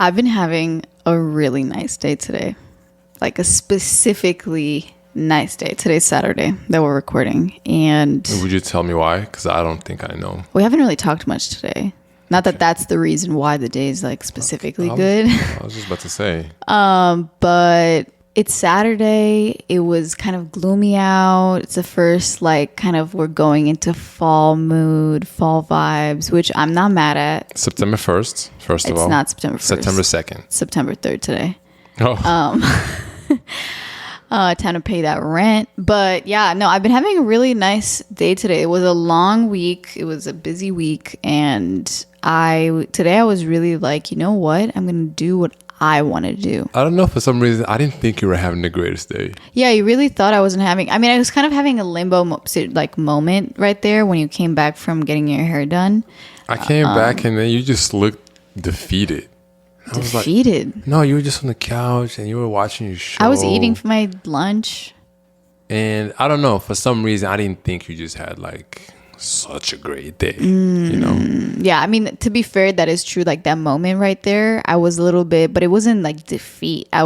I've been having a really nice day today. Like a specifically nice day. Today's Saturday that we're recording. And would you tell me why? Because I don't think I know. We haven't really talked much today. Not that that's the reason why the day is like specifically good. I was just about to say. But it's Saturday. It was kind of gloomy out. It's the first like kind of we're going into fall mood, fall vibes, which I'm not mad at. September 1st, first of all. It's not September 1st. September 2nd. September 3rd today. Oh. Time to pay that rent. But yeah, no, I've been having a really nice day today. It was a long week. It was a busy week. And today I was really like, you know what? I'm going to do what I want to do. I don't know, for some reason, I didn't think you were having the greatest day. Yeah, you really thought I wasn't having... I mean, I was kind of having a limbo moment right there when you came back from getting your hair done. I came back and then you just looked defeated. Defeated? Like, no, you were just on the couch and you were watching your show. I was eating for my lunch. And I don't know, for some reason, I didn't think you just had like such a great day, you know? Yeah, I mean, to be fair, that is true. Like that moment right there, I was a little bit, but it wasn't like defeat. I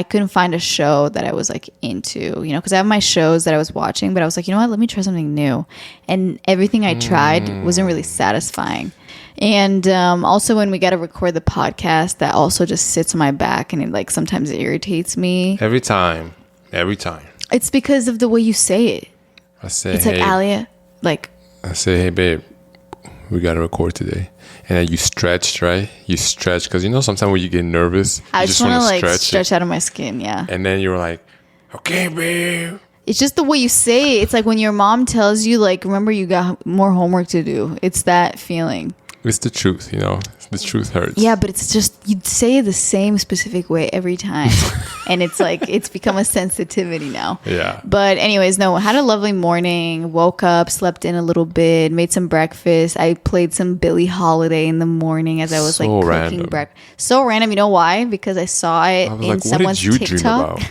couldn't find a show that I was like into, you know, because I have my shows that I was watching, but I was like, you know what, let me try something new. And everything I tried wasn't really satisfying. And also when we got to record the podcast, that also just sits on my back and it like sometimes irritates me. Every time. It's because of the way you say it. It's like, Alia, like... I say, hey, babe, we got to record today. And then you stretched, right? You stretch because, you know, sometimes when you get nervous, I just want to like stretch out of my skin, yeah. And then you were like, okay, babe. It's just the way you say it. It's like when your mom tells you, like, remember you got more homework to do. It's that feeling. It's the truth, you know. The truth hurts. Yeah, but it's just, you say it the same specific way every time. And it's like, it's become a sensitivity now. Yeah. But anyways, no, had a lovely morning. Woke up, slept in a little bit, made some breakfast. I played some Billie Holiday in the morning as I was like cooking breakfast. So random. You know why? Because I saw it in someone's TikTok.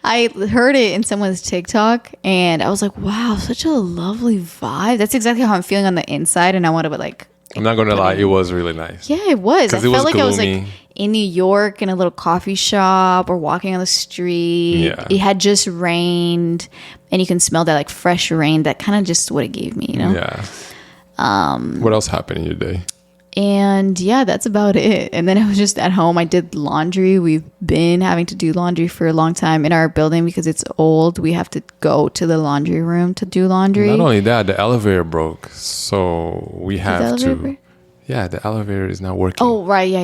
I heard it in someone's TikTok and I was like, wow, such a lovely vibe. That's exactly how I'm feeling on the inside. And I want to like... I'm not going to lie. It was really nice. Yeah, it was. I felt like gloomy. I was like in New York in a little coffee shop or walking on the street. Yeah. It had just rained and you can smell that like fresh rain. That kind of just what it gave me, you know? Yeah. What else happened in your day? And yeah, that's about it. And then I was just at home. I did laundry. We've been having to do laundry for a long time in our building because it's old. We have to go to the laundry room to do laundry. Not only that, the elevator broke. So we have to... Yeah, the elevator is not working. Oh, right. Yeah.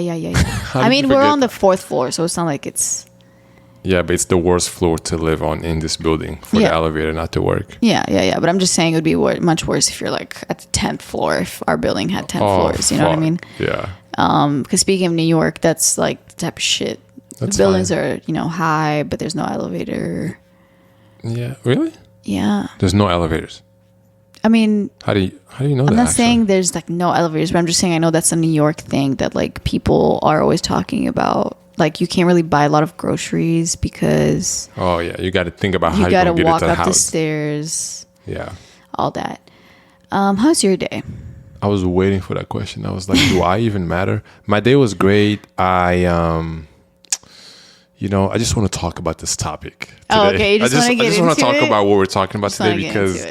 I mean, we're on the 4th floor, so it's not like it's... Yeah, but it's the worst floor to live on in this building for the elevator not to work. Yeah. But I'm just saying it would be much worse if you're like at the 10th floor, if our building had 10 floors. You know what I mean? Yeah. Because speaking of New York, that's like the type of shit. The buildings are, you know, high, but there's no elevator. Yeah. Really? Yeah. There's no elevators. I mean... How do you know that? I'm not saying there's like no elevators, but I'm just saying I know that's a New York thing that like people are always talking about. Like you can't really buy a lot of groceries because... Oh, yeah. You got to think about how you you're going to get it to the house. You got to walk up the stairs. Yeah. All that. How's your day? I was waiting for that question. I was like, do I even matter? My day was great. I just want to talk about this topic today. Oh, okay. You just want to get into it? I just want to talk about what we're talking about today because...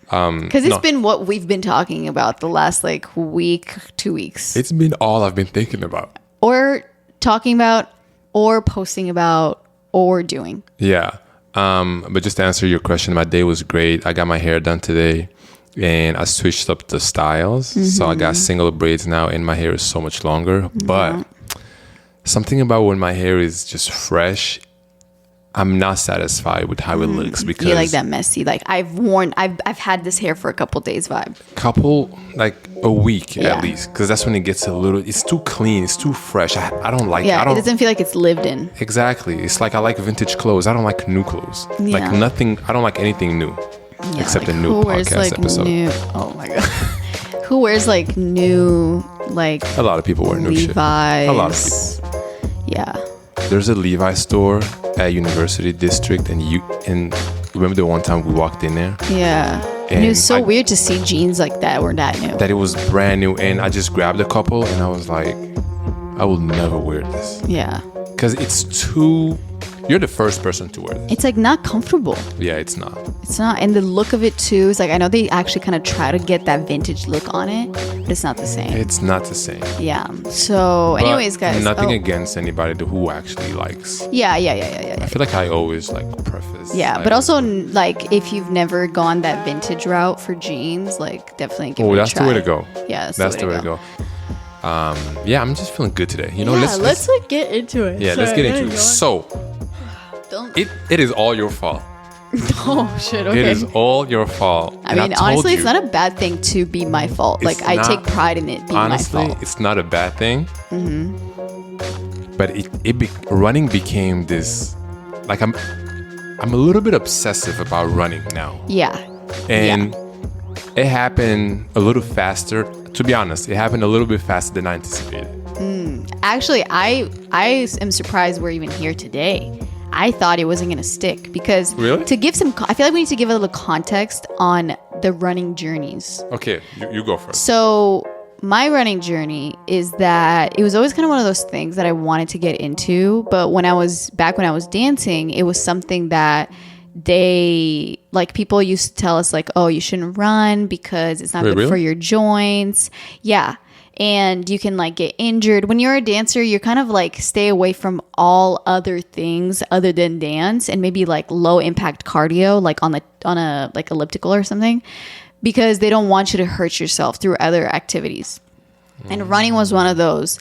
Because it's been what we've been talking about the last like week, 2 weeks. It's been all I've been thinking about. Or talking about, or posting about, or doing. Yeah. But just to answer your question, my day was great. I got my hair done today and I switched up the styles. Mm-hmm. So I got single braids now and my hair is so much longer. But something about when my hair is just fresh, I'm not satisfied with how it looks because you like that messy. Like I've had this hair for a couple days vibe. Like a week at least, because that's when it gets a little. It's too clean. It's too fresh. I don't like. Yeah, it doesn't feel like it's lived in. Exactly. It's like I like vintage clothes. I don't like new clothes. Yeah. Like nothing. I don't like anything new, except like a new podcast episode. Oh my god. Who wears like new like? A lot of people wear new shit. Levi's. A lot of people. Yeah. There's a Levi's store at University District, and remember the one time we walked in there? Yeah. And it was so weird to see jeans like that were that new. That it was brand new, and I just grabbed a couple, and I was like, I will never wear this. Yeah. Because it's too... You're the first person to wear this. It's like not comfortable. Yeah, it's not. It's not. And the look of it too is like, I know they actually kind of try to get that vintage look on it, but it's not the same. It's not the same. Yeah. So anyways, guys. Nothing against anybody who actually likes. Yeah. I feel like I always like preface. Yeah, but also like if you've never gone that vintage route for jeans, like definitely give it a try. That's the way to go. Yeah, that's the way to go. Yeah, I'm just feeling good today. You know, let's like get into it. Yeah, let's get into it. So, it is all your fault. Oh shit! Okay. It is all your fault. I mean, honestly, it's not a bad thing to be my fault. Like I take pride in it being my fault. Honestly, it's not a bad thing. But running became this. Like I'm a little bit obsessive about running now. Yeah. And it happened a little faster. To be honest, it happened a little bit faster than I anticipated. Actually, I am surprised we're even here today. I thought it wasn't going to stick because to give some, I feel like we need to give a little context on the running journeys. Okay, you go first. So my running journey is that it was always kind of one of those things that I wanted to get into. But when I was dancing, it was something that people used to tell us like, oh, you shouldn't run because it's not good for your joints. Yeah. And you can like get injured. When you're a dancer, you're kind of like stay away from all other things other than dance and maybe like low impact cardio, like on a like elliptical or something, because they don't want you to hurt yourself through other activities. And running was one of those.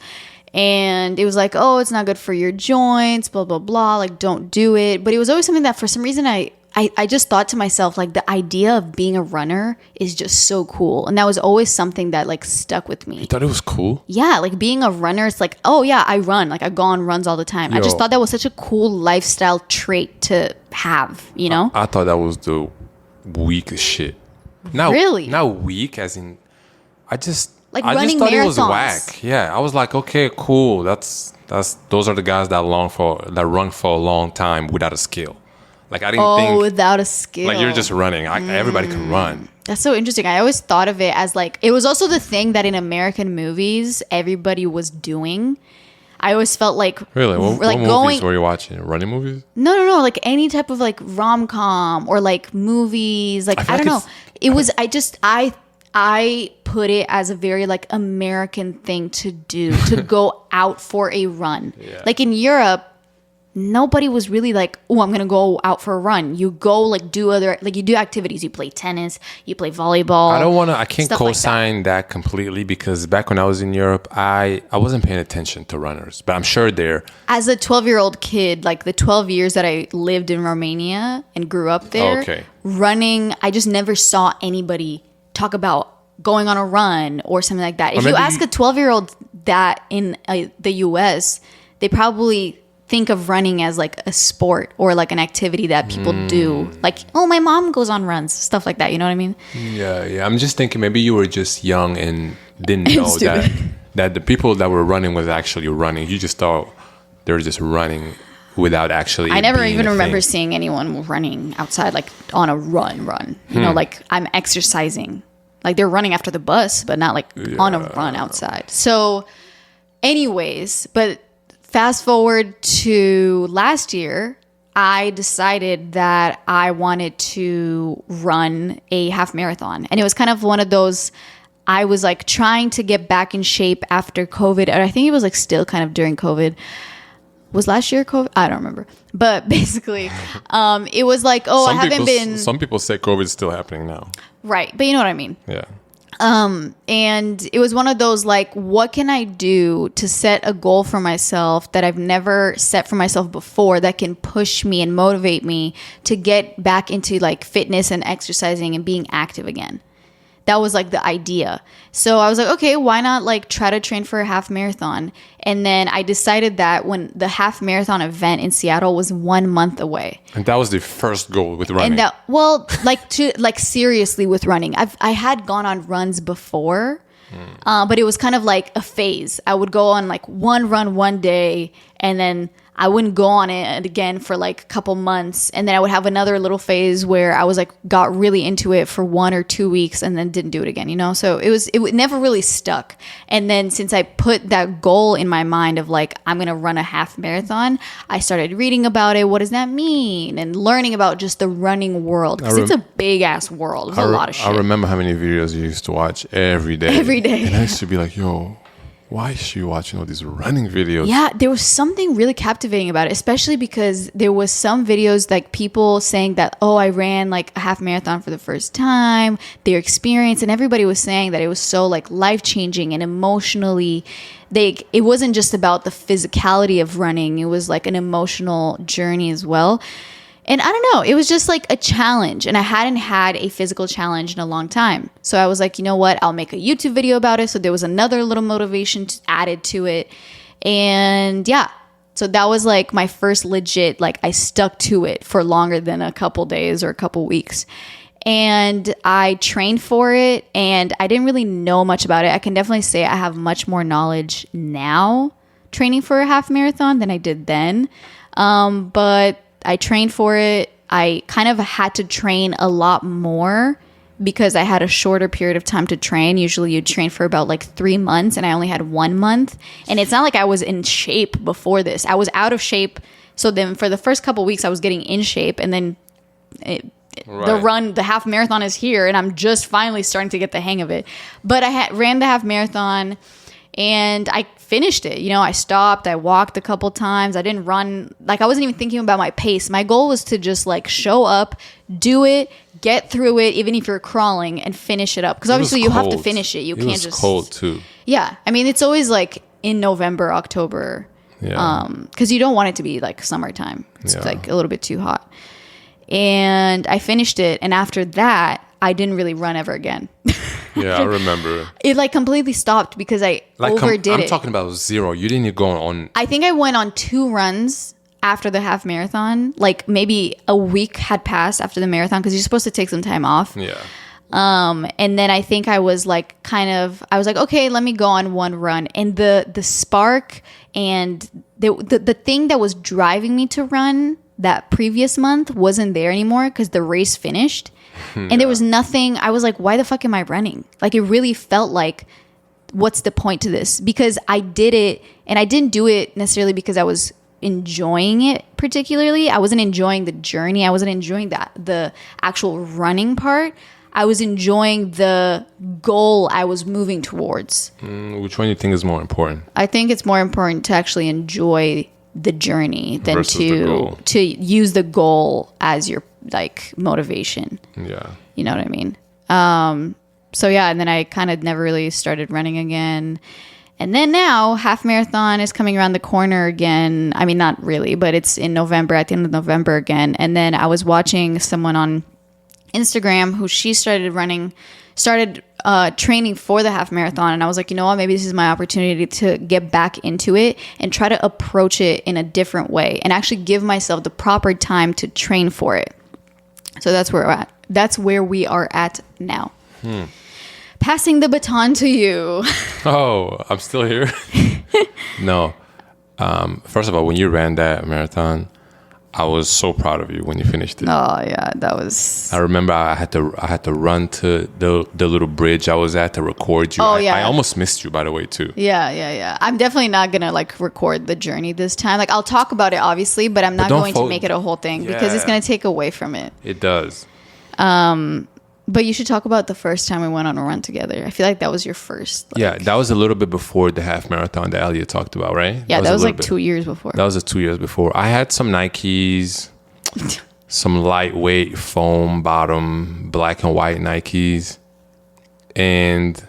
And it was like, oh, it's not good for your joints, blah, blah, blah. Like, don't do it. But it was always something that for some reason I just thought to myself, like, the idea of being a runner is just so cool. And that was always something that, like, stuck with me. You thought it was cool? Yeah, like, being a runner, it's like, oh, yeah, I run. Like, I go on runs all the time. I just thought that was such a cool lifestyle trait to have, you know? I thought that was the weakest shit. Really? Not weak, as in, I just thought marathons. It was whack. Yeah, I was like, okay, cool. Those are the guys that run for a long time without a skill. Like I didn't think without a skill. Like you're just running. Everybody can run. That's so interesting. I always thought of it as like it was also the thing that in American movies everybody was doing. I always felt like really what movies were you watching? Running movies? No. Like any type of like rom-com or like movies. Like I don't know. It was I put it as a very like American thing to do to go out for a run. Yeah. Like in Europe, nobody was really like, oh, I'm going to go out for a run. You go like do you do activities. You play tennis, you play volleyball. I can't co-sign that completely because back when I was in Europe, I wasn't paying attention to runners, but I'm sure they're. As a 12-year-old kid, like the 12 years that I lived in Romania and grew up there, running, I just never saw anybody talk about going on a run or something like that. If you ask a 12-year-old that in the US, they probably think of running as like a sport or like an activity that people do. Like, oh, my mom goes on runs, stuff like that. You know what I mean? Yeah. I'm just thinking maybe you were just young and didn't know that the people that were running was actually running. You just thought they were just running without actually. I never even remember seeing anyone running outside, like on a run. You know, like I'm exercising. Like they're running after the bus, but not like on a run outside. So anyways, but fast forward to last year, I decided that I wanted to run a half marathon. And it was kind of one of those, I was like trying to get back in shape after COVID. And I think it was like still kind of during COVID. Was last year COVID? I don't remember. But basically, it was like, oh, Some people say COVID is still happening now. Right. But you know what I mean? Yeah. And it was one of those like, what can I do to set a goal for myself that I've never set for myself before that can push me and motivate me to get back into like fitness and exercising and being active again. That was like the idea. So I was like, okay, why not like try to train for a half marathon? And then I decided that when the half marathon event in Seattle was 1 month away. And that was the first goal with running. And seriously with running. I had gone on runs before, but it was kind of like a phase. I would go on like one run one day and then I wouldn't go on it again for like a couple months. And then I would have another little phase where I was like, got really into it for 1 or 2 weeks and then didn't do it again, you know? So it never really stuck. And then since I put that goal in my mind of like, I'm going to run a half marathon, I started reading about it. What does that mean? And learning about just the running world. Because it's a big ass world. There's a lot of shit. I remember how many videos you used to watch every day. Every day. And I used to be like, yo, why is she watching all these running videos? Yeah, there was something really captivating about it, especially because there was some videos like people saying that, oh, I ran like a half marathon for the first time, their experience, and everybody was saying that it was so like life-changing and emotionally, it wasn't just about the physicality of running, it was like an emotional journey as well. And I don't know, it was just like a challenge. And I hadn't had a physical challenge in a long time. So I was like, you know what? I'll make a YouTube video about it. So there was another little motivation added to it. And yeah, so that was like my first legit, like I stuck to it for longer than a couple days or a couple weeks. And I trained for it and I didn't really know much about it. I can definitely say I have much more knowledge now training for a half marathon than I did then. But I trained for it. I kind of had to train a lot more because I had a shorter period of time to train. Usually you train for about like 3 months and I only had 1 month. And it's not like I was in shape before this. I was out of shape. So then for the first couple weeks I was getting in shape and then the half marathon is here and I'm just finally starting to get the hang of it. But I ran the half marathon and I finished it. You know, I stopped, I walked a couple times. I didn't run. Like I wasn't even thinking about my pace. My goal was to just like show up, do it, get through it, even if you're crawling and finish it up. Because obviously you have to finish it. You can't just. It was cold too. Yeah. I mean, it's always like in November, October. Yeah. Because you don't want it to be like summertime. It's like a little bit too hot. And I finished it. And after that, I didn't really run ever again. Yeah, I remember. It like completely stopped because I overdid it. I'm talking about 0. You didn't go on. I think I went on 2 runs after the half marathon. Like maybe a week had passed after the marathon because you're supposed to take some time off. Yeah. And then I think I was like I was like, okay, let me go on 1 run. And the spark and the thing that was driving me to run that previous month wasn't there anymore because the race finished. And there was nothing. I was like, why the fuck am I running? Like it really felt like, what's the point to this? Because I did it and I didn't do it necessarily because I was enjoying it particularly. I wasn't enjoying the journey. I wasn't enjoying the actual running part. I was enjoying the goal I was moving towards. Which one do you think is more important? I think it's more important to actually enjoy the journey than to use the goal as your like motivation. Yeah. You know what I mean? So yeah, and then I kind of never really started running again. And then now half marathon is coming around the corner again. I mean, not really, but it's in November, at the end of November again. And then I was watching someone on Instagram who she started training for the half marathon. And I was like, you know what, maybe this is my opportunity to get back into it and try to approach it in a different way and actually give myself the proper time to train for it. So that's where we're at. That's where we are at now. Passing the baton to you. Oh, I'm still here. No. First of all, when you ran that marathon, I was so proud of you when you finished it. Oh yeah, that was. I remember I had to run to the little bridge I was at to record you. Oh yeah. I almost missed you, by the way, too. Yeah. I'm definitely not gonna like record the journey this time. Like I'll talk about it obviously, but I'm not going to make it a whole thing because it's gonna take away from it. It does. But you should talk about the first time we went on a run together. I feel like that was your first. Like, yeah, that was a little bit before the half marathon that Alia talked about, right? Yeah, that was like 2 years before. That was 2 years before. I had some Nikes, some lightweight foam bottom, black and white Nikes. And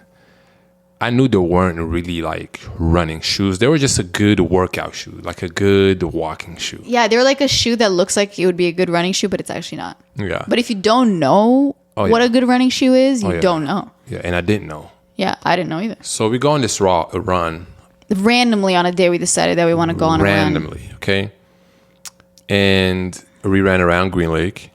I knew they weren't really like running shoes. They were just a good workout shoe, like a good walking shoe. Yeah, they were like a shoe that looks like it would be a good running shoe, but it's actually not. Yeah. But if you don't know what a good running shoe is, you don't know. Yeah, and I didn't know. Yeah, I didn't know either. So we go on this run. Randomly on a day we decided that we want to go on a run. Randomly, okay? And we ran around Green Lake.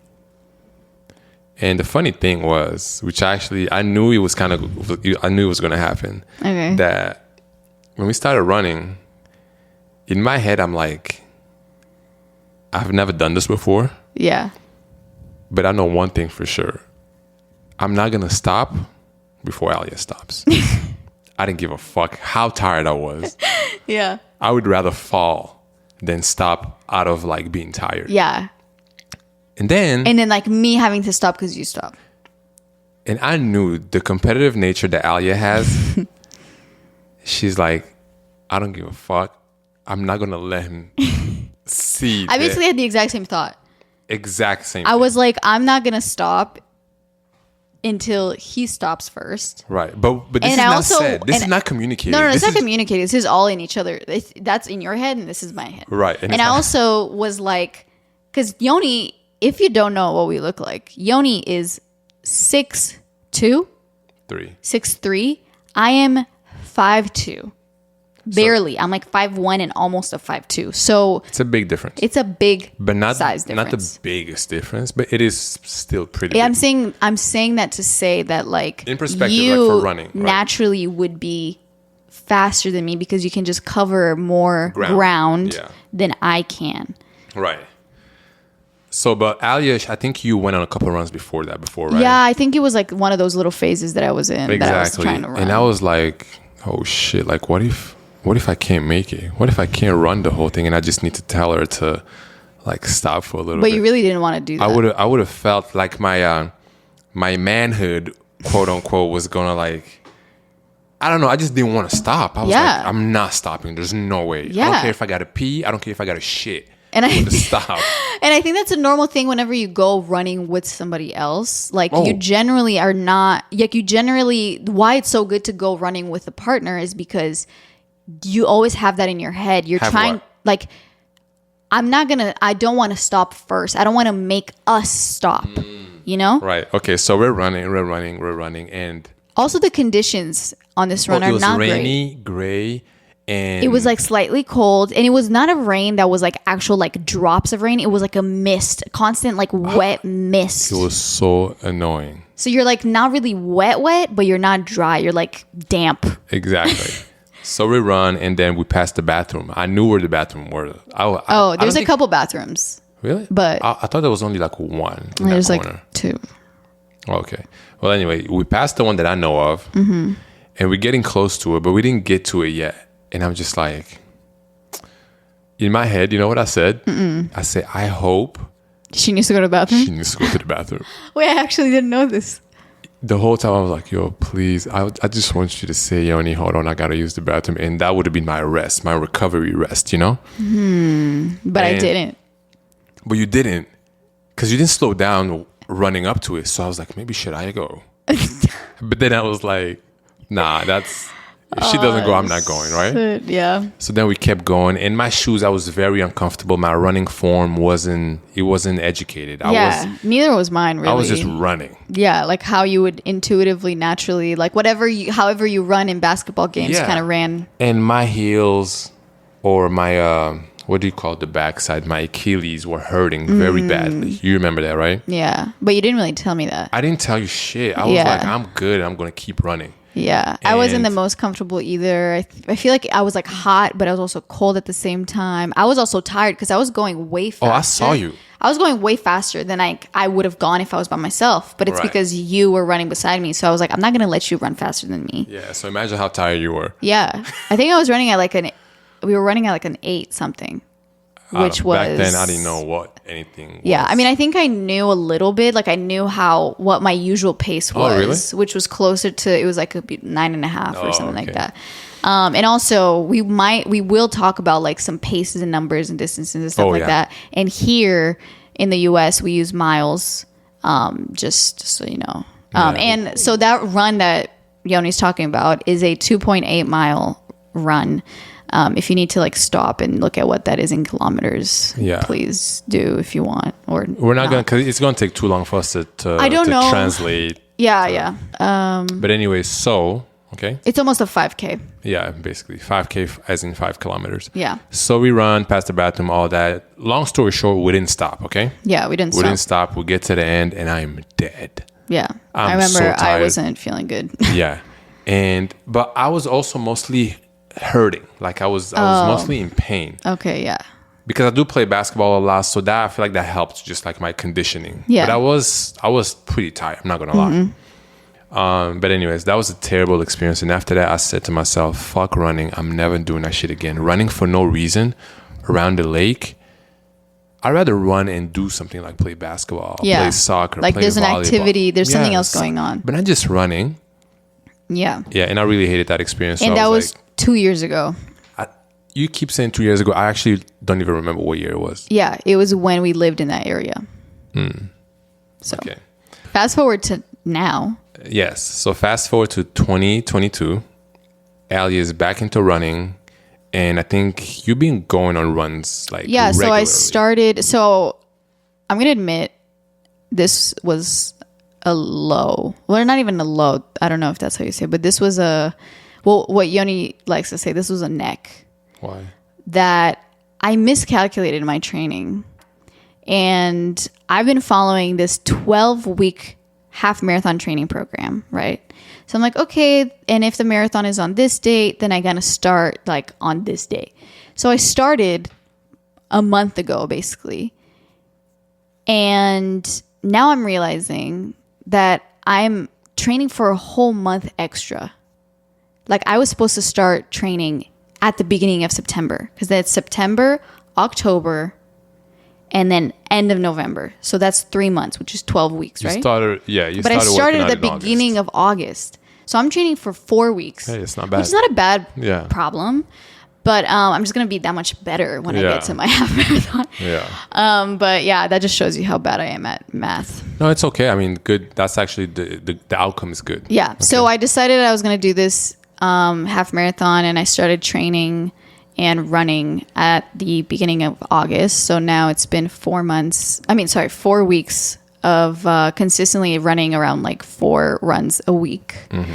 And the funny thing was, which actually I knew it was going to happen. Okay. That when we started running, in my head I'm like, I've never done this before, Yeah. but I know one thing for sure. I'm not going to stop before Alia stops. I didn't give a fuck how tired I was. Yeah. I would rather fall than stop out of like being tired. Yeah. And then like me having to stop because you stop. And I knew the competitive nature that Alia has. She's like, I don't give a fuck. I'm not going to let him see. I basically had the exact same thought. Exact same I thing. was like, I'm not going to stop until he stops first. Right. But this is not said. This is not communicated. No, it's this not communicated. This is all in each other. That's in your head and this is my head. Right. And I also was like, because Yoni, if you don't know what we look like, Yoni is 6'2", 6'3". I am 5'2". Barely. I'm like 5'1" and almost a 5'2". So it's a big difference. It's a big but not, size difference. Not the biggest difference, but it is still pretty yeah, big. I'm saying that to say that like in perspective, you like for running, right? naturally would be faster than me because you can just cover more ground than I can. Right. So, but Alia, I think you went on a couple of runs before, right? Yeah, I think it was like one of those little phases that I was in. Exactly. That I was trying to run. And I was like, oh shit, like what if I can't make it? What if I can't run the whole thing and I just need to tell her to like stop for a little bit? But you really didn't want to do that. I would have felt like my manhood, quote unquote, was gonna like, I don't know. I just didn't want to stop. I was like, I'm not stopping. There's no way. I don't care if I gotta pee. I don't care if I gotta shit. And I'm gonna stop. And I think that's a normal thing whenever you go running with somebody else. Like you generally are not like why it's so good to go running with a partner is because you always have that in your head. You're trying like I don't want to stop first. I don't want to make us stop. You know? Right. Okay, so we're running and also the conditions on this run are not great. It was rainy, gray. And it was like slightly cold, and it was not a rain that was like actual like drops of rain. It was like a mist, constant like wet mist. It was so annoying. So you're like not really wet, but you're not dry. You're like damp. Exactly. So we run, and then we passed the bathroom. I knew where the bathroom was. There's a couple bathrooms. Really? But I thought there was only like one. There's like two. Okay. Well, anyway, we passed the one that I know of, and we're getting close to it, but we didn't get to it yet. And I'm just like, in my head, you know what I said? I said, I hope she needs to go to the bathroom. She needs to go to the bathroom. Wait, I actually didn't know this. The whole time I was like, yo, please, I just want you to say, Yoni, hold on, I gotta use the bathroom. And that would have been my rest, my recovery rest, you know? But I didn't. But you didn't, because you didn't slow down running up to it. So I was like, maybe should I go? But then I was like, nah, if she doesn't go, I'm not going, right? Yeah. So then we kept going. In my shoes, I was very uncomfortable. My running form wasn't educated. Neither was mine, really. I was just running. Yeah, like how you would intuitively, naturally, like however you run in basketball games, kind of ran. And my heels or my, what do you call it, the backside, my Achilles were hurting very badly. You remember that, right? Yeah, but you didn't really tell me that. I didn't tell you shit. I was like, I'm good. I'm going to keep running. Yeah, I wasn't the most comfortable either. I feel like I was like hot, but I was also cold at the same time. I was also tired because I was going way faster. Oh, I saw you. I was going way faster than I would have gone if I was by myself. But it's because you were running beside me. So I was like, I'm not going to let you run faster than me. Yeah, so imagine how tired you were. Yeah. I think I was running at we were running at an 8 something. Which was... Back then, I didn't know what anything was. Yeah, I mean, I think I knew a little bit. Like, I knew what my usual pace was. Oh, really? Which was closer to... It was like 9.5 or something like that. And also, we will talk about, like, some paces and numbers and distances and stuff like that. And here in the U.S., we use miles, just so you know. And so that run that Yoni's talking about is a 2.8 mile run. If you need to like stop and look at what that is in kilometers, please do if you want. Or we're not gonna, because it's gonna take too long for us to translate. Yeah. But anyway, so okay, it's almost a 5K. Yeah, basically 5K as in 5 kilometers. Yeah. So we run past the bathroom, all that. Long story short, we didn't stop. Okay. Yeah, we didn't stop. We get to the end, and I'm dead. Yeah, I remember so I wasn't feeling good. Yeah, but I was also mostly hurting. Like I was mostly in pain. Okay, yeah. because I do play basketball a lot, so that I feel like that helped just like my conditioning. Yeah. But I was pretty tired. I'm not gonna lie. But anyways, that was a terrible experience. And after that, I said to myself, fuck running. I'm never doing that shit again. Running for no reason around the lake. I'd rather run and do something like play basketball, play soccer, like play there's volleyball. an activity, there's something else going on. But not just running. Yeah. Yeah, and I really hated that experience. And so that was like, 2 years ago. you keep saying 2 years ago. I actually don't even remember what year it was. Yeah, it was when we lived in that area. So Okay. fast forward to now. Yes. So fast forward to 2022. Alia is back into running. And I think you've been going on runs like So I regularly. started. So I'm going to admit this was a low. Well, not even a low. I don't know if that's how you say it. But this was what Yoni likes to say, this was a neck. Why? That I miscalculated my training. And I've been following this 12-week half marathon training program, right? So I'm like, okay, and if the marathon is on this date, then I gotta start like on this day. So I started a month ago, basically. And now I'm realizing that I'm training for a whole month extra. Like I was supposed to start training at the beginning of September, because that's September, October, and then end of November. So that's 3 months, which is 12 weeks, right? But I started at the beginning of August. So I'm training for 4 weeks. Hey, it's not bad. Which is not a bad Yeah. problem. But I'm just going to be that much better when I get to my half marathon. Yeah. But yeah, that just shows you how bad I am at math. No, it's okay. I mean, good. That's actually the outcome is good. Yeah. Okay. So I decided I was going to do this half marathon, and I started training and running at the beginning of August. So now it's been 4 weeks of consistently running around like 4 runs a week. Mm-hmm.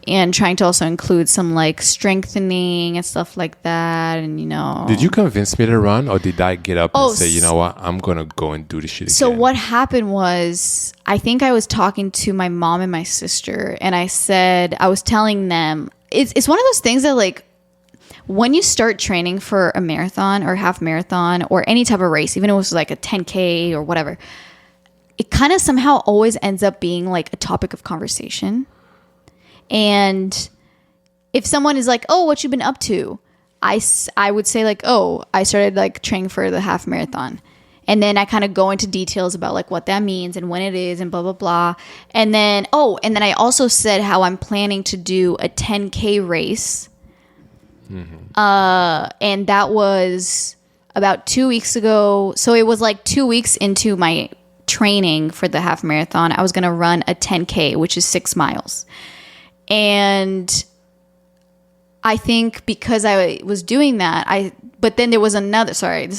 And trying to also include some like strengthening and stuff like that. And, you know. Did you convince me to run, or did I get up and say, you know what, I'm going to go and do this shit again? So what happened was, I think I was talking to my mom and my sister, and I was telling them, it's one of those things that like, when you start training for a marathon or half marathon or any type of race, even if it was like a 10K or whatever, it kind of somehow always ends up being like a topic of conversation. And if someone is like, oh, what you been up to? I would say like, oh, I started like training for the half marathon. And then I kind of go into details about like what that means and when it is and blah, blah, blah. And then I also said how I'm planning to do a 10K race. Mm-hmm. And that was about 2 weeks ago. So it was like 2 weeks into my training for the half marathon. I was going to run a 10K, which is 6 miles. And I think because I was doing that, but then there was another, I'm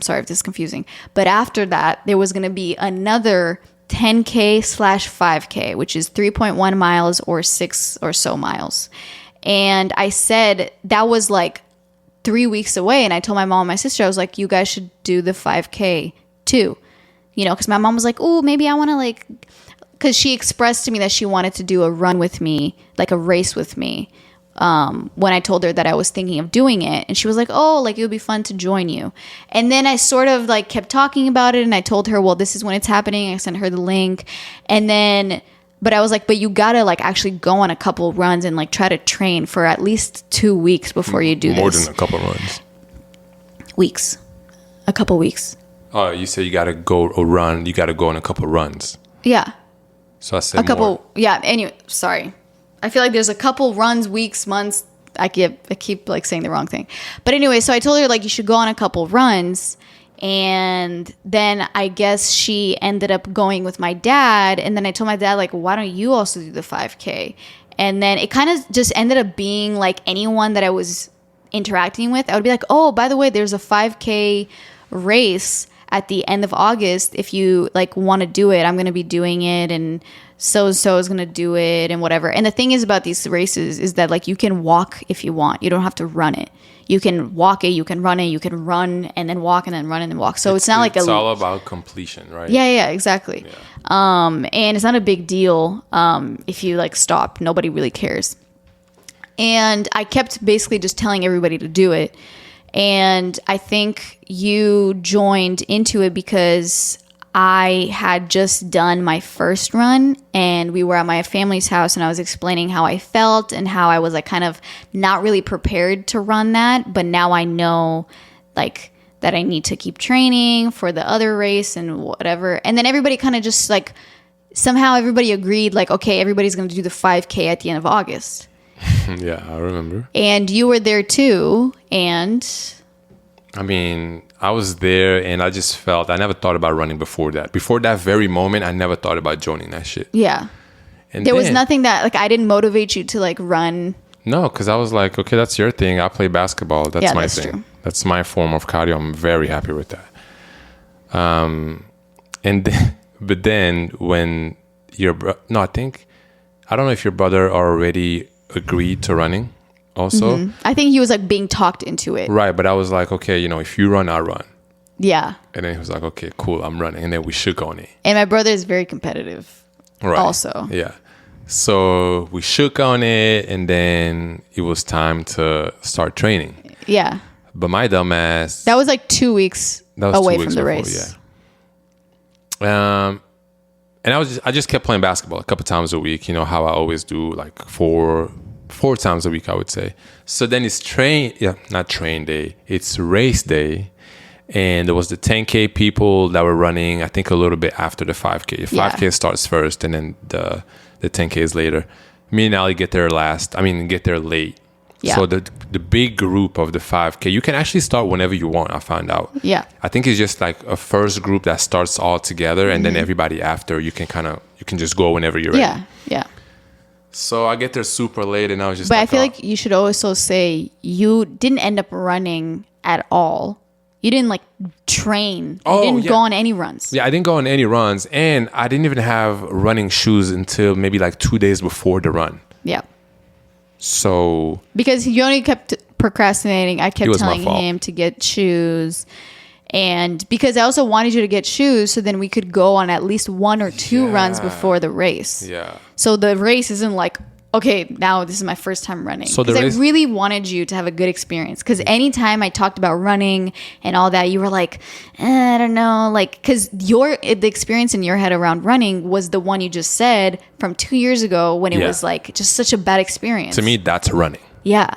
sorry if this is confusing, but after that, there was going to be another 10K/5K, which is 3.1 miles or 6 or so miles. And I said that was like 3 weeks away. And I told my mom and my sister, I was like, you guys should do the 5K too. You know, because my mom was like, oh, maybe I want to like, because she expressed to me that she wanted to do a run with me, like a race with me, when I told her that I was thinking of doing it. And she was like, oh, like it would be fun to join you. And then I sort of like kept talking about it, and I told her, well, this is when it's happening. I sent her the link. And then, but I was like, but you gotta like actually go on a couple runs and like try to train for at least 2 weeks before you do this. More than a couple runs. Weeks. A couple weeks. Oh, you say you gotta go or run. You gotta go on a couple runs. Yeah. So I said a couple. More. Yeah. Anyway, sorry. I feel like there's a couple runs, weeks, months. I keep like saying the wrong thing. But anyway, so I told her like you should go on a couple runs. And then I guess she ended up going with my dad. And then I told my dad, like, why don't you also do the 5K? And then it kind of just ended up being like anyone that I was interacting with, I would be like, oh, by the way, there's a 5K race at the end of August. If you like want to do it, I'm going to be doing it, and so is going to do it and whatever. And the thing is about these races is that like you can walk if you want. You don't have to run it. You can walk it, you can run it, you can run and then walk and then run and then walk. So it's not like it's all about completion, right? Yeah, exactly. Yeah. And it's not a big deal if you like stop. Nobody really cares. And I kept basically just telling everybody to do it. And I think you joined into it because I had just done my first run and we were at my family's house and I was explaining how I felt and how I was like kind of not really prepared to run that. But now I know like that I need to keep training for the other race and whatever. And then everybody kind of just like, somehow everybody agreed like, okay, everybody's going to do the 5K at the end of August. Yeah, I remember. And you were there too. And I mean, I was there and I just felt, I never thought about running before that. Before that very moment, I never thought about joining that shit. Yeah. And there was nothing that, like, I didn't motivate you to, like, run. No, because I was like, okay, that's your thing. I play basketball. That's my thing. True. That's my form of cardio. I'm very happy with that. And then, but then when I don't know if your brother already agreed to running also. Mm-hmm. I think he was like being talked into it. Right. But I was like, okay, you know, if you run, I run. Yeah. And then he was like, okay, cool, I'm running. And then we shook on it. And my brother is very competitive. Right. Also. Yeah. So we shook on it and then it was time to start training. Yeah. But my dumbass. That was like 2 weeks away from the race. Yeah. And I just kept playing basketball a couple times a week, you know, how I always do, like four times a week, I would say. So then it's not train day. It's race day. And there was the 10K people that were running, I think a little bit after the 5K. The 5K starts first and then the 10K is later. Me and Ali get there late. Yeah. So the big group of the 5K, you can actually start whenever you want, I found out. Yeah. I think it's just like a first group that starts all together and then everybody after, you can just go whenever you're ready. Yeah, yeah. So I get there super late and I was just But I feel like you should also say you didn't end up running at all. You didn't like train. You didn't go on any runs. Yeah, I didn't go on any runs. And I didn't even have running shoes until maybe like 2 days before the run. Yeah. So. Because you only kept procrastinating. I kept telling him to get shoes. And because I also wanted you to get shoes so then we could go on at least 1 or 2 runs before the race. Yeah. So the race isn't like, okay, now this is my first time running. Because I really wanted you to have a good experience. Because anytime I talked about running and all that, you were like, I don't know. Like, because the experience in your head around running was the one you just said from 2 years ago when it was like just such a bad experience. To me, that's running. Yeah.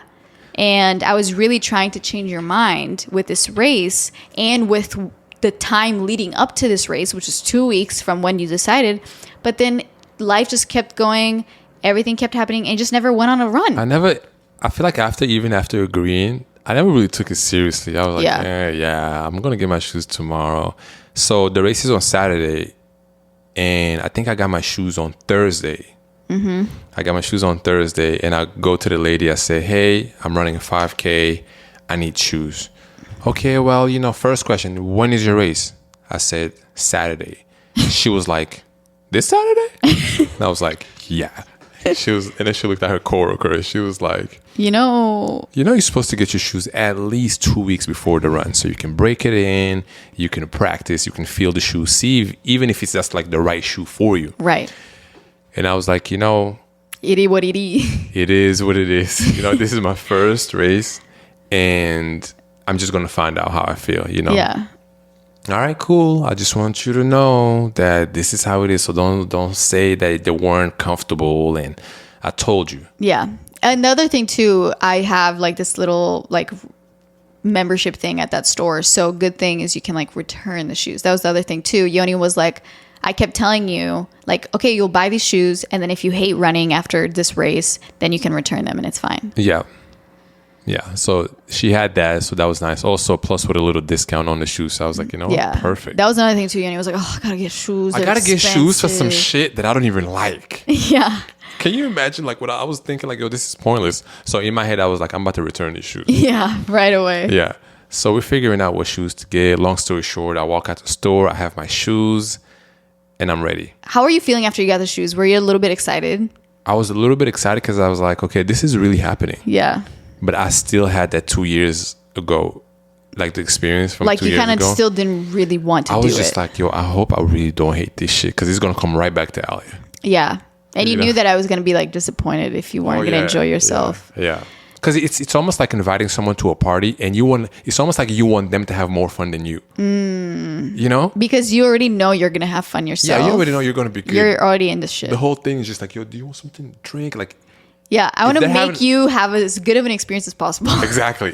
And I was really trying to change your mind with this race and with the time leading up to this race, which was 2 weeks from when you decided. But then life just kept going. Everything kept happening and just never went on a run. I feel like after agreeing, I never really took it seriously. I was like, I'm going to get my shoes tomorrow. So the race is on Saturday and I think I got my shoes on Thursday. Mm-hmm. I got my shoes on Thursday and I go to the lady. I say, hey, I'm running a 5K. I need shoes. Okay, well, you know, first question, when is your race? I said, Saturday. She was like, this Saturday? And I was like, yeah. And then she looked at her coworker. She was like, you know, you're supposed to get your shoes at least 2 weeks before the run, so you can break it in, you can practice, you can feel the shoe, see even if it's just like the right shoe for you. Right. And I was like, you know, it is what it is. It is what it is. You know, this is my first race, and I'm just gonna find out how I feel. You know. Yeah. All right, cool. I just want you to know that this is how it is. So don't say that they weren't comfortable. And I told you. Yeah. Another thing too, I have like this little like membership thing at that store. So good thing is you can like return the shoes. That was the other thing too. Yoni was like, I kept telling you like, okay, you'll buy these shoes. And then if you hate running after this race, then you can return them and it's fine. Yeah. Yeah, so she had that, so that was nice. Also, plus with a little discount on the shoes. So I was like, you know, perfect. That was another thing too. And he was like, oh, I gotta get shoes. I gotta get shoes for some shit that I don't even like. Yeah. Can you imagine like what I was thinking? Like, yo, this is pointless. So in my head, I was like, I'm about to return these shoes. Yeah, right away. Yeah. So we're figuring out what shoes to get. Long story short, I walk out the store. I have my shoes, and I'm ready. How are you feeling after you got the shoes? Were you a little bit excited? I was a little bit excited because I was like, okay, this is really happening. Yeah. But I still had that 2 years ago, like the experience from 2 years ago. Like you kind of still didn't really want to do it. I was just like, yo, I hope I really don't hate this shit because it's going to come right back to Alia. Yeah. And you knew that I was going to be like disappointed if you weren't going to enjoy yourself. Yeah. because it's almost like inviting someone to a party, and it's almost like you want them to have more fun than you. You know, because you already know you're gonna have fun yourself. Yeah, you already know you're gonna be good. You're already in the shit. The whole thing is just like, yo, do you want something to drink? Like, yeah, I want to make you have as good of an experience as possible. Exactly.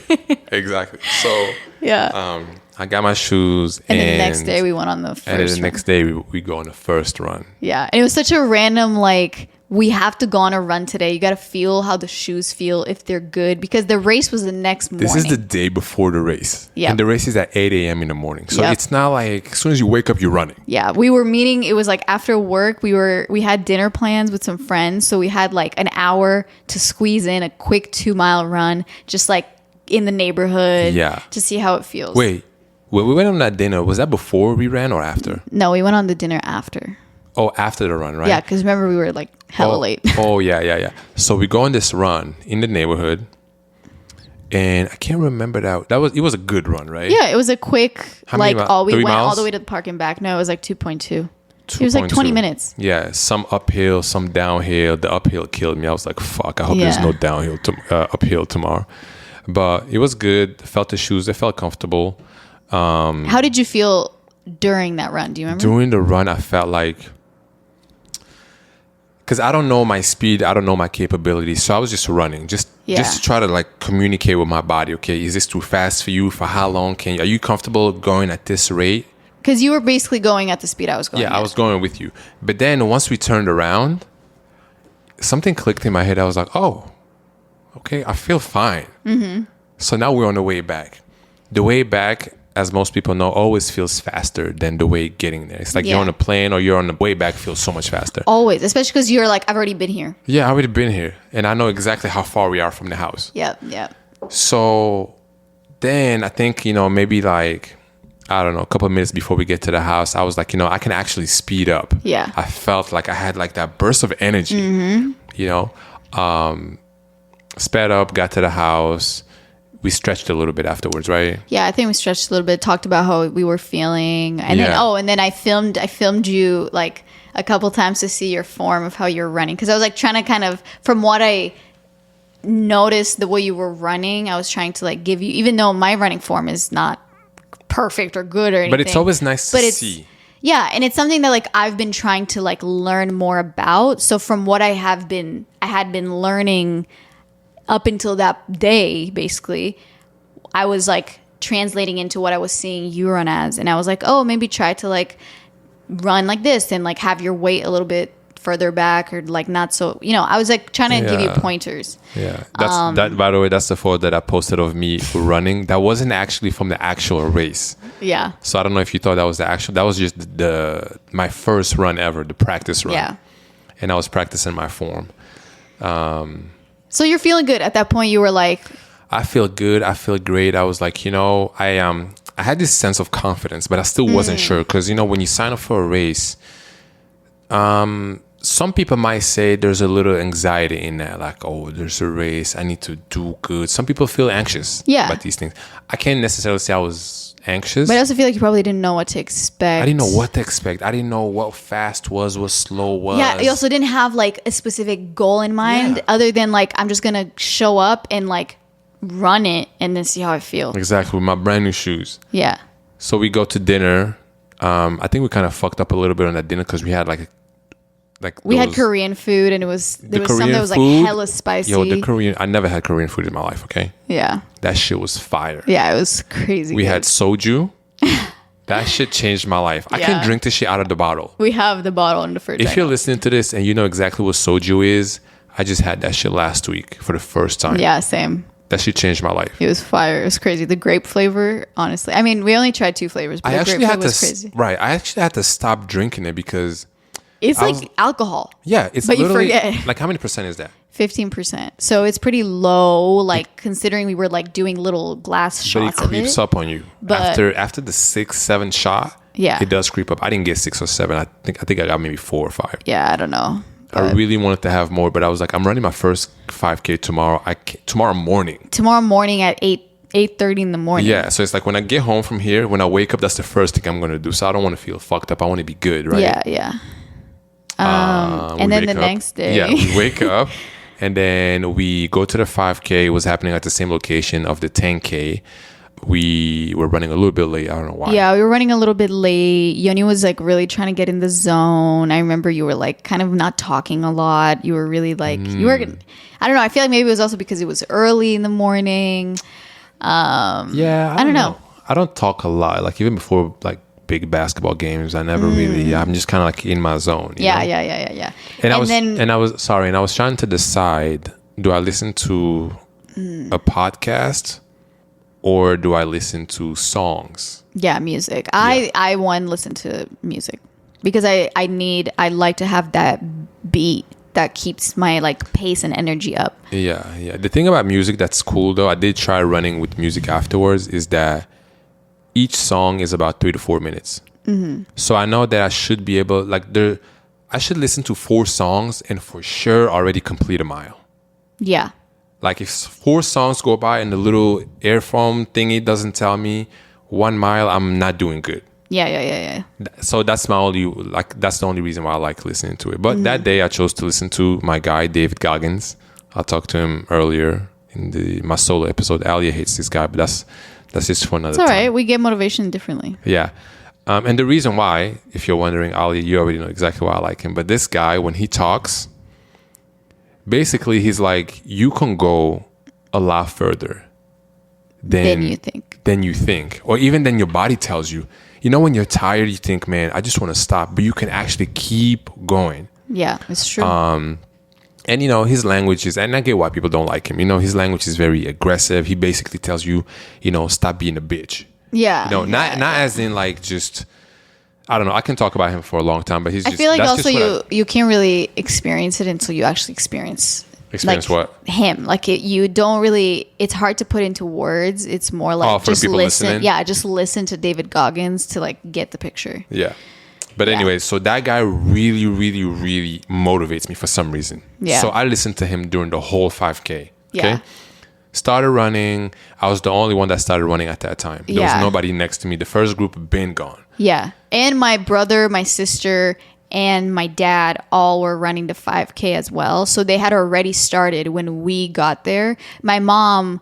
So yeah, I got my shoes, and then the next day we went on the first. And then the next day we go on the first run. Yeah, and it was such a random like. We have to go on a run today. You got to feel how the shoes feel, if they're good, because the race was the next morning. This is the day before the race. Yeah. And the race is at 8 a.m. in the morning. So it's not like as soon as you wake up, you're running. Yeah. We were meeting. It was like after work, we had dinner plans with some friends. So we had like an hour to squeeze in a quick 2-mile run, just like in the neighborhood. Yeah. To see how it feels. Wait, when we went on that dinner, was that before we ran or after? No, we went on the dinner after. Oh, after the run, right? Yeah, because remember we were like hella late. Yeah. So we go on this run in the neighborhood, and I can't remember it was a good run, right? Yeah, it was a quick How many we went all the way to the park and back. No, it was like 2.2. It was like 20 minutes. Yeah, some uphill, some downhill. The uphill killed me. I was like, fuck, I hope there's no downhill uphill tomorrow. But it was good. Felt the shoes. They felt comfortable. How did you feel during that run? Do you remember? During the run, I felt like, because I don't know my speed, I don't know my capabilities, so I was just running, just to try to like communicate with my body. Okay, is this too fast for you? For how long are you comfortable going at this rate? Because you were basically going at the speed I was going. Yeah, I was going with you. But then once we turned around, something clicked in my head. I was like, oh, okay, I feel fine. Mm-hmm. So now we're on the way back. The way back, as most people know, always feels faster than the way getting there. It's like you're on a plane or you're on the way back feels so much faster. Always, especially because you're like, I've already been here. Yeah, I've already been here. And I know exactly how far we are from the house. Yep. So then I think, maybe like, I don't know, a couple of minutes before we get to the house, I was like, I can actually speed up. Yeah. I felt like I had like that burst of energy, sped up, got to the house. We stretched a little bit afterwards, right? Yeah, I think we stretched a little bit, talked about how we were feeling. And then I filmed you like a couple times to see your form of how you're running. Because I was like trying to kind of, from what I noticed the way you were running, I was trying to like give you, even though my running form is not perfect or good or anything. But it's always nice to see. Yeah, and it's something that like I've been trying to like learn more about. So from what I had been learning up until that day, basically, I was like translating into what I was seeing you run as. And I was like, oh, maybe try to like run like this and like have your weight a little bit further back or like not so, I was like trying to give you pointers. Yeah. That, by the way, that's the photo that I posted of me running. That wasn't actually from the actual race. Yeah. So I don't know if you thought that was that was just my first run ever, the practice run. Yeah. And I was practicing my form. So you're feeling good at that point. You were like, I feel good. I feel great. I was like, I had this sense of confidence, but I still wasn't sure. Because, when you sign up for a race, some people might say there's a little anxiety in that. Like, oh, there's a race. I need to do good. Some people feel anxious about these things. I can't necessarily say I was anxious. But I also feel like you probably didn't know what to expect. I didn't know what to expect. I didn't know what fast was, what slow was. Yeah, you also didn't have like a specific goal in mind other than like, I'm just going to show up and like run it and then see how I feel. Exactly, with my brand new shoes. Yeah. So we go to dinner. I think we kind of fucked up a little bit on that dinner because we had we had Korean food and there was some that was like hella spicy. I never had Korean food in my life, okay? Yeah. That shit was fire. Yeah, it was crazy. We had soju. That shit changed my life. I can drink this shit out of the bottle. We have the bottle in the fridge. If you're listening to this and you know exactly what soju is, I just had that shit last week for the first time. Yeah, same. That shit changed my life. It was fire. It was crazy. The grape flavor, honestly. I mean, we only tried 2 flavors, but the grape flavor was crazy. Right. I actually had to stop drinking it because it's like alcohol. Yeah, it's but literally, you forget. Like, how many percent is that? 15%. So it's pretty low, like considering we were like doing little glass shots of it. But it creeps up on you. But after the 6-7 shot, it does creep up. I didn't get 6 or 7. I think I got maybe 4 or 5. Yeah, I don't know. I really wanted to have more, but I was like, I'm running my first 5K tomorrow. Tomorrow morning. Tomorrow morning at 8:30 in the morning. Yeah, so it's like when I get home from here, when I wake up, that's the first thing I'm going to do. So I don't want to feel fucked up. I want to be good, right? Yeah. And then the next day. Yeah, we wake up And then we go to the 5K. It was happening at the same location of the 10K. We were running a little bit late. I don't know why. Yeah, we were running a little bit late. Yoni was like really trying to get in the zone. I remember you were like kind of not talking a lot. You were really like, you were, I don't know. I feel like maybe it was also because it was early in the morning. Yeah, I don't know. I don't talk a lot. Like even before like big basketball games, I never really. I'm just kind of like in my zone. You know? Yeah. And I was trying to decide: do I listen to a podcast or do I listen to songs? Yeah, music. I listen to music because I like to have that beat that keeps my like pace and energy up. Yeah. The thing about music that's cool though, I did try running with music afterwards, is that each song is about 3 to 4 minutes. So I know that I should be able, I should listen to 4 songs and for sure already complete a mile. Yeah. Like if 4 songs go by and the little earphone thingy doesn't tell me 1 mile, I'm not doing good. Yeah. So that's that's the only reason why I like listening to it. But that day I chose to listen to my guy, David Goggins. I talked to him earlier in my solo episode. Alia hates this guy, but that's just for another time. It's all right. We get motivation differently. Yeah. And the reason why, if you're wondering, Alia, you already know exactly why I like him. But this guy, when he talks, basically he's like, you can go a lot further than you think. Or even than your body tells you. You know, when you're tired, you think, man, I just want to stop. But you can actually keep going. Yeah, it's true. And, you know, his language is, and I get why people don't like him. You know, his language is very aggressive. He basically tells you, you know, stop being a bitch. Yeah. You know, not as in like just, I don't know. I can talk about him for a long time, but he's just. I feel like also you can't really experience it until you actually experience like, what? Him. Like you don't really, it's hard to put into words. It's more like just listen. Listening? Yeah, just listen to David Goggins to like get the picture. Yeah. But anyway, so that guy really, really, really motivates me for some reason. Yeah. So I listened to him during the whole 5K. Okay. Yeah. Started running. I was the only one that started running at that time. There was nobody next to me. The first group been gone. Yeah. And my brother, my sister, and my dad all were running the 5K as well. So they had already started when we got there. My mom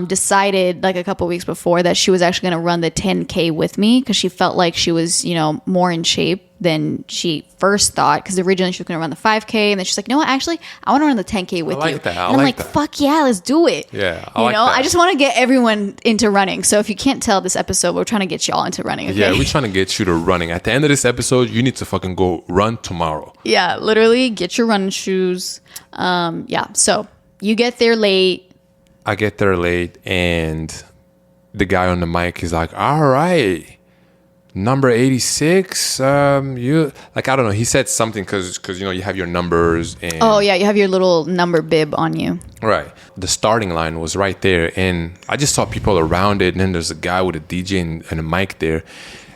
decided like a couple weeks before that she was actually going to run the 10K with me because she felt like she was, you know, more in shape than she first thought, because originally she was going to run the 5K and then she's like, no, actually I want to run the 10K with you. That. And I'm like, fuck yeah, let's do it. Yeah, I just want to get everyone into running. So if you can't tell this episode, we're trying to get you all into running. Okay? Yeah, we're trying to get you to running. At the end of this episode, you need to fucking go run tomorrow. Yeah, literally get your running shoes. So you get there late. I get there late and the guy on the mic is like, all right, number 86, you, like, I don't know, he said something because you know you have your numbers and you have your little number bib on you, right? The starting line was right there and I just saw people around it, and then there's a guy with a DJ and a mic there,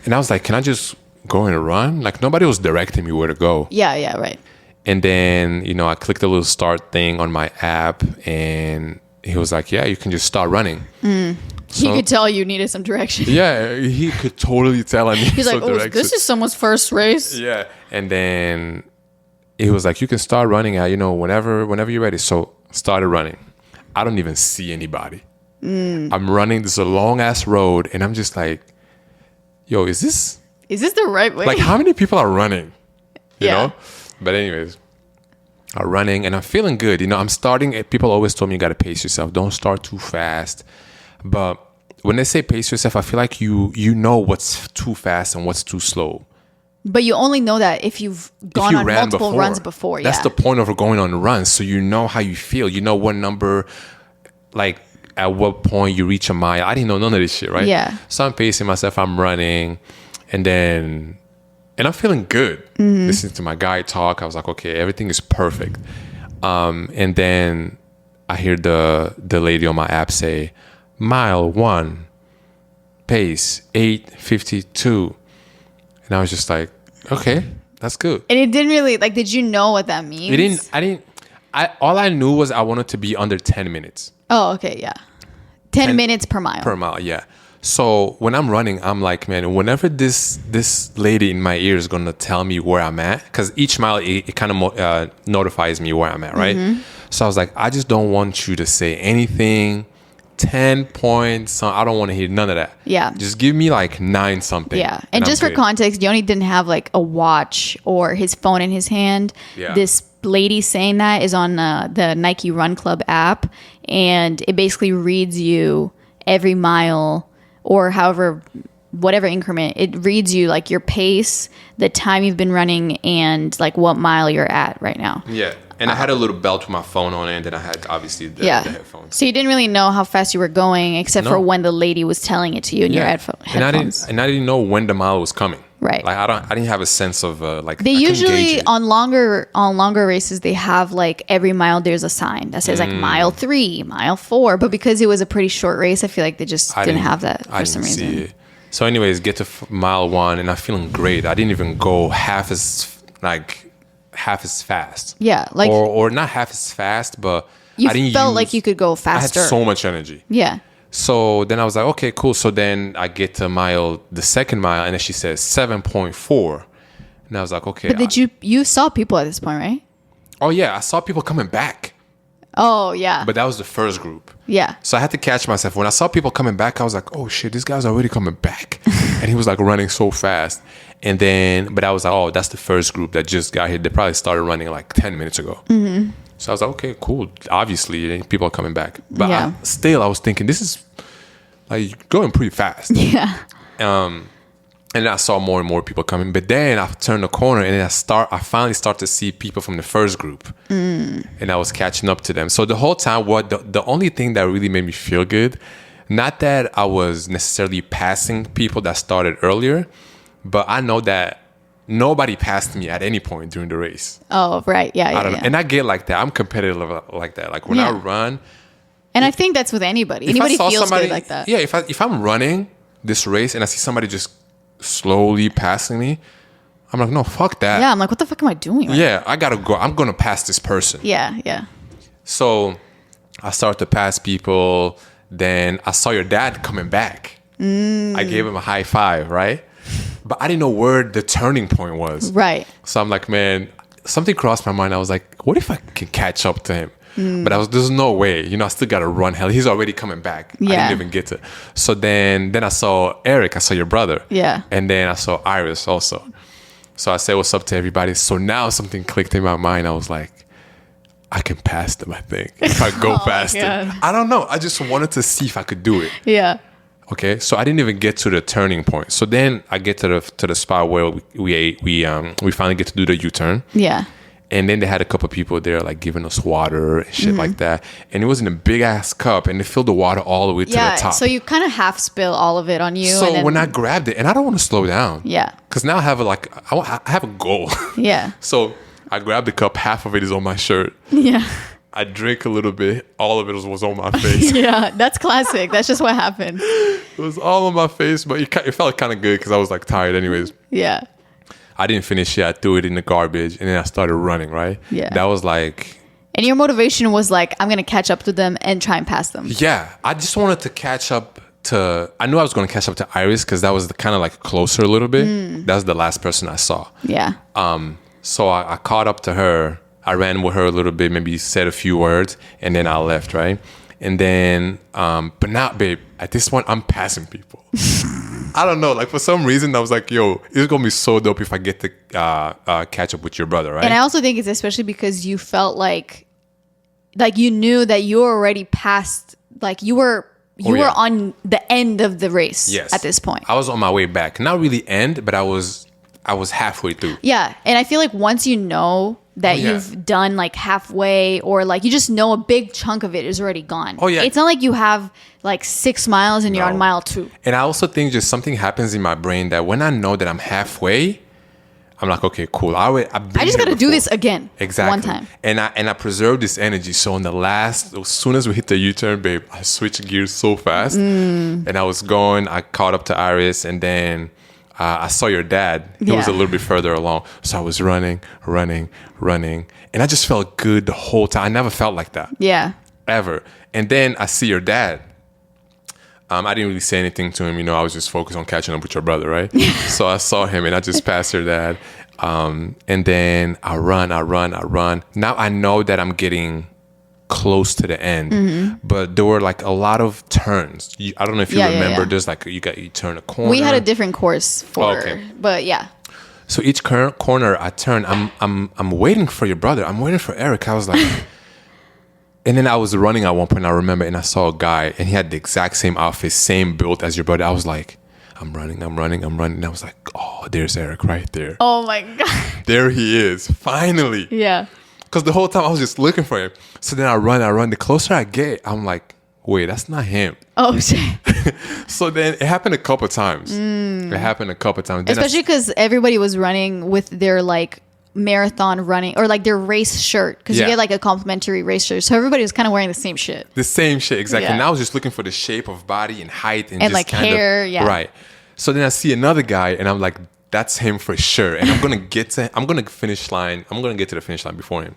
and I was like, can I just go and run? Like nobody was directing me where to go. Yeah, right. And then, you know, I clicked the little start thing on my app and he was like, yeah, you can just start running. He could tell you needed some direction. Yeah, he could totally tell I needed some direction. He's like, this is someone's first race. Yeah. And then he was like, you can start running at, you know, whenever you're ready. So started running. I don't even see anybody. I'm running this long ass road and I'm just like, yo, is this the right way? Like, how many people are running? You Yeah. know? But anyways, I'm running and I'm feeling good. You know, I'm starting. People always told me you got to pace yourself. Don't start too fast. But when they say pace yourself, I feel like you know what's too fast and what's too slow. But you only know that if you've gone on multiple runs before. That's the point of going on runs. So you know how you feel. You know what number, like at what point you reach a mile. I didn't know none of this shit, right? Yeah. So I'm pacing myself. I'm running. And I'm feeling good. Listening to my guy talk. I was like, okay, everything is perfect. And then I hear the lady on my app say, mile 1, pace 8:52. And I was just like, okay, that's good. And it didn't really, like, did you know what that means? All I knew was I wanted to be under 10 minutes. Oh, okay, yeah. 10 minutes per mile. Per mile, yeah. So when I'm running, I'm like, man, whenever this lady in my ear is going to tell me where I'm at, because each mile, it kind of notifies me where I'm at, right? So I was like, I just don't want you to say anything. 10 points. I don't want to hear none of that. Yeah. Just give me like 9 something. Yeah. And just for context, Yoni didn't have like a watch or his phone in his hand. Yeah. This lady saying that is on the Nike Run Club app. And it basically reads you every mile or however, whatever increment. It reads you like your pace, the time you've been running, and like what mile you're at right now. Yeah. And I had a little belt with my phone on it, and then I had obviously the headphones. So you didn't really know how fast you were going, except for when the lady was telling it to you in your headphones. And I didn't know when the mile was coming. Right. Like I didn't have a sense of like. They usually on longer races they have like every mile there's a sign that says like mile 3, mile 4, but because it was a pretty short race, I feel like they just didn't have that for some reason. See it. So, anyways, get to mile 1, and I'm feeling great. I didn't even go half as fast. Yeah, like or not half as fast, but you felt like you could go faster. I had so much energy. Yeah. So then I was like, okay, cool. So then I get to the second mile, and then she says 7.4, and I was like, okay. But you saw people at this point, right? Oh yeah, I saw people coming back. Oh yeah. But that was the first group. Yeah. So I had to catch myself. When I saw people coming back, I was like, oh shit, this guy's already coming back. And he was like running so fast. And then, but I was like, oh, that's the first group that just got here. They probably started running like 10 minutes ago. Mm-hmm. So I was like, okay, cool. Obviously, people are coming back. But I was thinking, this is like going pretty fast. Yeah. And then I saw more and more people coming. But then I turned the corner, and then I finally start to see people from the first group. And I was catching up to them. So the whole time, the only thing that really made me feel good, not that I was necessarily passing people that started earlier, but I know that nobody passed me at any point during the race. Oh, right. Yeah. I don't know. And I get like that. I'm competitive like that. Like when I run. And I think that's with anybody. Anybody feels good like that. Yeah. If I'm running this race and I see somebody just slowly passing me, I'm like, no, fuck that. Yeah. I'm like, what the fuck am I doing? Yeah. I gotta go. I'm gonna pass this person. Yeah. Yeah. So I started to pass people. Then I saw your dad coming back. I gave him a high five, right? But I didn't know where the turning point was. Right. So I'm like, man, something crossed my mind. I was like, what if I can catch up to him? But there's no way. I still got to run. Hell, he's already coming back. Yeah. I didn't even get to. So then I saw Eric. I saw your brother. Yeah. And then I saw Iris also. So I said, what's up to everybody? So now something clicked in my mind. I was like, I can pass them, I think, if I go faster. I don't know. I just wanted to see if I could do it. Yeah. Okay, so I didn't even get to the turning point. So then I get to the spot where we finally get to do the U-turn. Yeah. And then they had a couple of people there like giving us water and shit like that. And it was in a big ass cup, and they filled the water all the way to the top. So you kind of half spill all of it on you. So when I grabbed it, and I don't want to slow down. Yeah. Because now I have I have a goal. Yeah. So I grabbed the cup. Half of it is on my shirt. Yeah. I drank a little bit. All of it was on my face. Yeah, that's classic. That's just what happened. It was all on my face, but it felt kind of good because I was like tired anyways. Yeah. I didn't finish it. I threw it in the garbage, and then I started running, right? Yeah. That was like... And your motivation was like, I'm going to catch up to them and try and pass them. Yeah. I just wanted to catch up to... I knew I was going to catch up to Iris because that was kind of like closer a little bit. That was the last person I saw. Yeah. So I caught up to her. I ran with her a little bit, maybe said a few words, and then I left, right? And then, but now, babe, at this point, I'm passing people. I don't know. Like, for some reason, I was like, yo, it's going to be so dope if I get to catch up with your brother, right? And I also think it's especially because you felt like you knew that you were already past, like you were on the end of the race at this point. I was on my way back. Not really end, but I was halfway through. Yeah. And I feel like once you know that you've done like halfway, or like you just know a big chunk of it is already gone. Oh yeah. It's not like you have like 6 miles and you're on mile 2. And I also think just something happens in my brain that when I know that I'm halfway, I'm like, okay, cool. I just got to do this again. Exactly. One time. And I preserve this energy. So as soon as we hit the U-turn, babe, I switched gears so fast. And I was going, I caught up to Iris, and then I saw your dad. He was a little bit further along. So I was running. And I just felt good the whole time. I never felt like that. Yeah. Ever. And then I see your dad. I didn't really say anything to him. I was just focused on catching up with your brother, right? So I saw him, and I just passed your dad. And then I run. Now I know that I'm getting close to the end, but there were like a lot of turns. I don't know if you remember. There's like you turn a corner. We had a different course for, but yeah. So each corner I turn, I'm waiting for your brother. I'm waiting for Eric. I was like, and then I was running at one point. I remember, and I saw a guy, and he had the exact same outfit, same build as your brother. I was like, I'm running. And I was like, oh, there's Eric right there. Oh my God. There he is, finally. Yeah. Because the whole time I was just looking for him. So then I run. The closer I get, I'm like, wait, that's not him. Oh, shit. So then it happened a couple times. It happened a couple times. Then especially because everybody was running with their like marathon running or like their race shirt, because you get like a complimentary race shirt, so everybody was kind of wearing the same shit. Exactly. And I was just looking for the shape of body and height and just like hair. Right. So then I see another guy and I'm like, that's him for sure, and I'm gonna get to the finish line before him.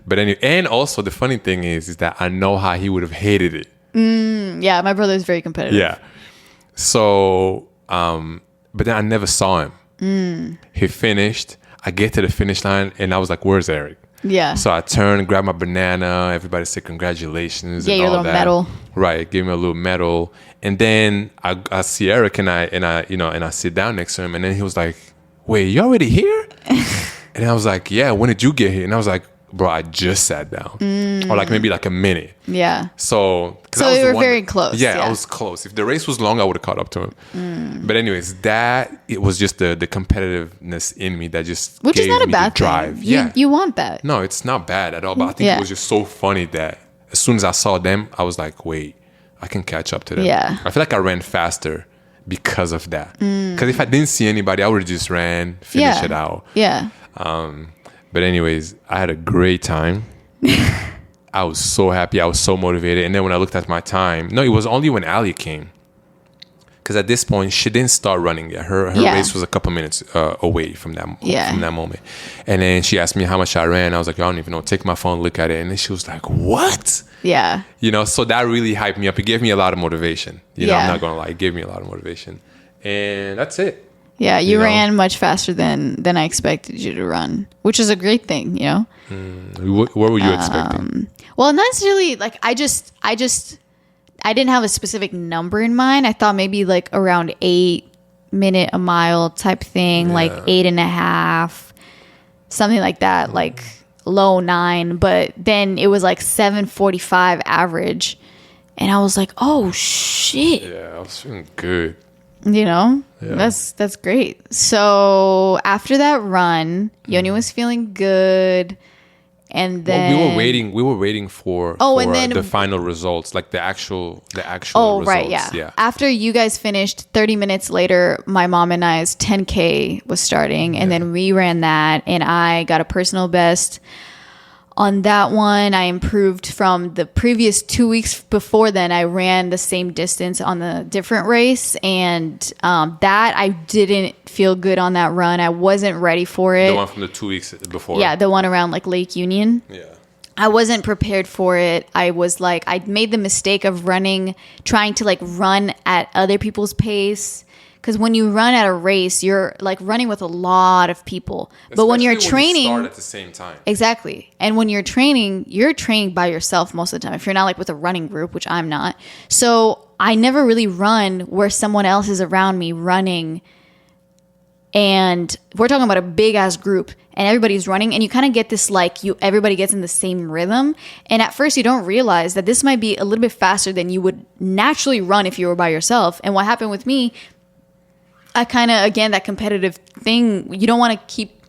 But anyway, and also the funny thing is that I know how he would have hated it. Yeah, my brother is very competitive. Yeah. So but then I never saw him. He finished. I get to the finish line and I was like, where's Eric? Yeah. So I turned, grabbed my banana. Everybody said congratulations. Yeah, and your all little that. medal. Right, gave me a little medal. And then I see Eric and I sit down next to him, and then he was like, wait, you already here? And I was like, yeah, when did you get here? And I was like, bro, I just sat down. Or like maybe like a minute. Yeah. So you were very close. Yeah, I was close. If the race was long, I would have caught up to him. But anyways, it was just the competitiveness in me that just which gave is not a me bad the drive. thing. You want that. No, it's not bad at all. But I think it was just so funny that as soon as I saw them, I was like, wait, I can catch up to them. Yeah. I feel like I ran faster because of that. Because if I didn't see anybody, I would have just ran, finished it out. Yeah. But anyways, I had a great time. I was so happy. I was so motivated. And then when I looked at my time, no, it was only when Alia came. Because at this point, she didn't start running yet. Her race was a couple minutes away from that moment. And then she asked me how much I ran. I was like, I don't even know. Take my phone, look at it. And then she was like, what? Yeah. So that really hyped me up. It gave me a lot of motivation. I'm not going to lie. It gave me a lot of motivation. And that's it. Yeah, you ran much faster than I expected you to run, which is a great thing, What were you expecting? Well, not necessarily like I didn't have a specific number in mind. I thought maybe like around 8 minute a mile type thing, like 8.5, something like that, like low 9. But then it was like 7:45 average, and I was like, oh shit. Yeah, I was feeling good. That's great. So after that run, Yoni was feeling good, and then we were waiting for and then the final results, like the actual oh results. Right, yeah. After you guys finished, 30 minutes later, my mom and I's 10K was starting, and then we ran that, and I got a personal best. On that one, I improved from the previous 2 weeks before then. I ran the same distance on the different race, and that I didn't feel good on that run. I wasn't ready for it. The one from the 2 weeks before? Yeah, the one around like Lake Union. Yeah. I wasn't prepared for it. I was like, I made the mistake of trying to like run at other people's pace. Because when you run at a race, you're like running with a lot of people. But when you're training, you start at the same time. Exactly. And when you're training by yourself most of the time. If you're not like with a running group, which I'm not. So I never really run where someone else is around me running. And we're talking about a big ass group and everybody's running, and you kind of get this like everybody gets in the same rhythm. And at first you don't realize that this might be a little bit faster than you would naturally run if you were by yourself. And what happened with me, I kind of, again, that competitive thing, you don't want to keep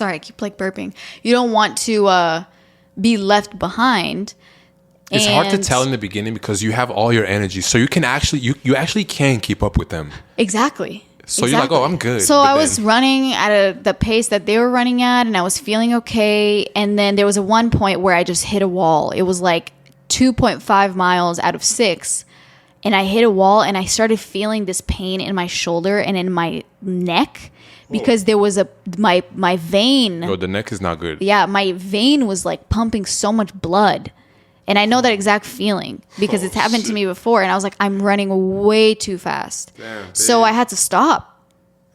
like burping. You don't want to be left behind. It's hard to tell in the beginning because you have all your energy. So you can actually, you actually can keep up with them. Exactly. So you're like, oh, I'm good. So I was running at the pace that they were running at, and I was feeling okay. And then there was one point where I just hit a wall. It was like 2.5 miles out of 6. And I hit a wall, and I started feeling this pain in my shoulder and in my neck because there was my vein. No, the neck is not good. Yeah, my vein was like pumping so much blood. And I know that exact feeling because it's happened to me before. And I was like, I'm running way too fast. Damn, so I had to stop.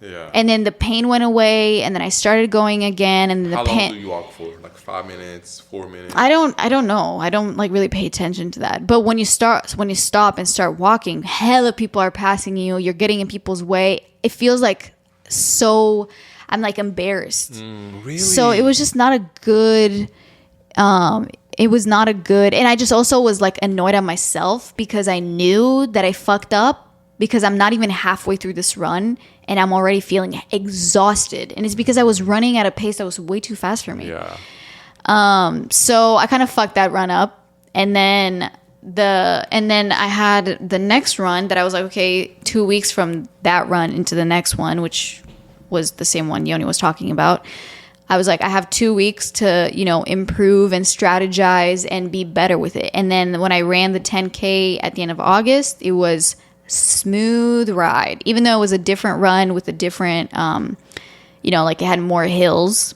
Yeah. And then the pain went away, and then I started going again, and the How pain. long do you walk for? Like 5 minutes, 4 minutes? I don't know. I don't like really pay attention to that. But when you stop and start walking, hella people are passing you. You're getting in people's way. It feels like so. I'm like embarrassed. Really? So it was just not a good. It was not a good, and I just also was like annoyed at myself because I knew that I fucked up because I'm not even halfway through this run and I'm already feeling exhausted, and it's because I was running at a pace that was way too fast for me. Yeah. So I kind of fucked that run up, and then I had the next run that I was like, okay, 2 weeks from that run into the next one, which was the same one Yoni was talking about. I was like, I have 2 weeks to, improve and strategize and be better with it. And then when I ran the 10K at the end of August, it was smooth ride, even though it was a different run with a different, like it had more hills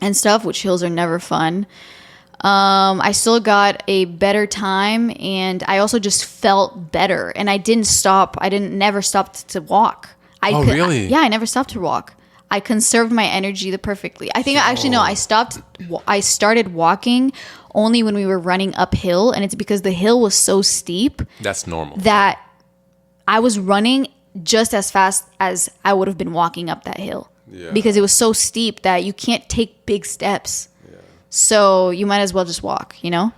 and stuff, which hills are never fun. I still got a better time, and I also just felt better, and I never stopped to walk. Really? I never stopped to walk. I conserved my energy perfectly. I think I started walking only when we were running uphill, and it's because the hill was so steep. That's normal. That I was running just as fast as I would have been walking up that hill. Yeah. Because it was so steep that you can't take big steps. Yeah. So you might as well just walk, Yeah.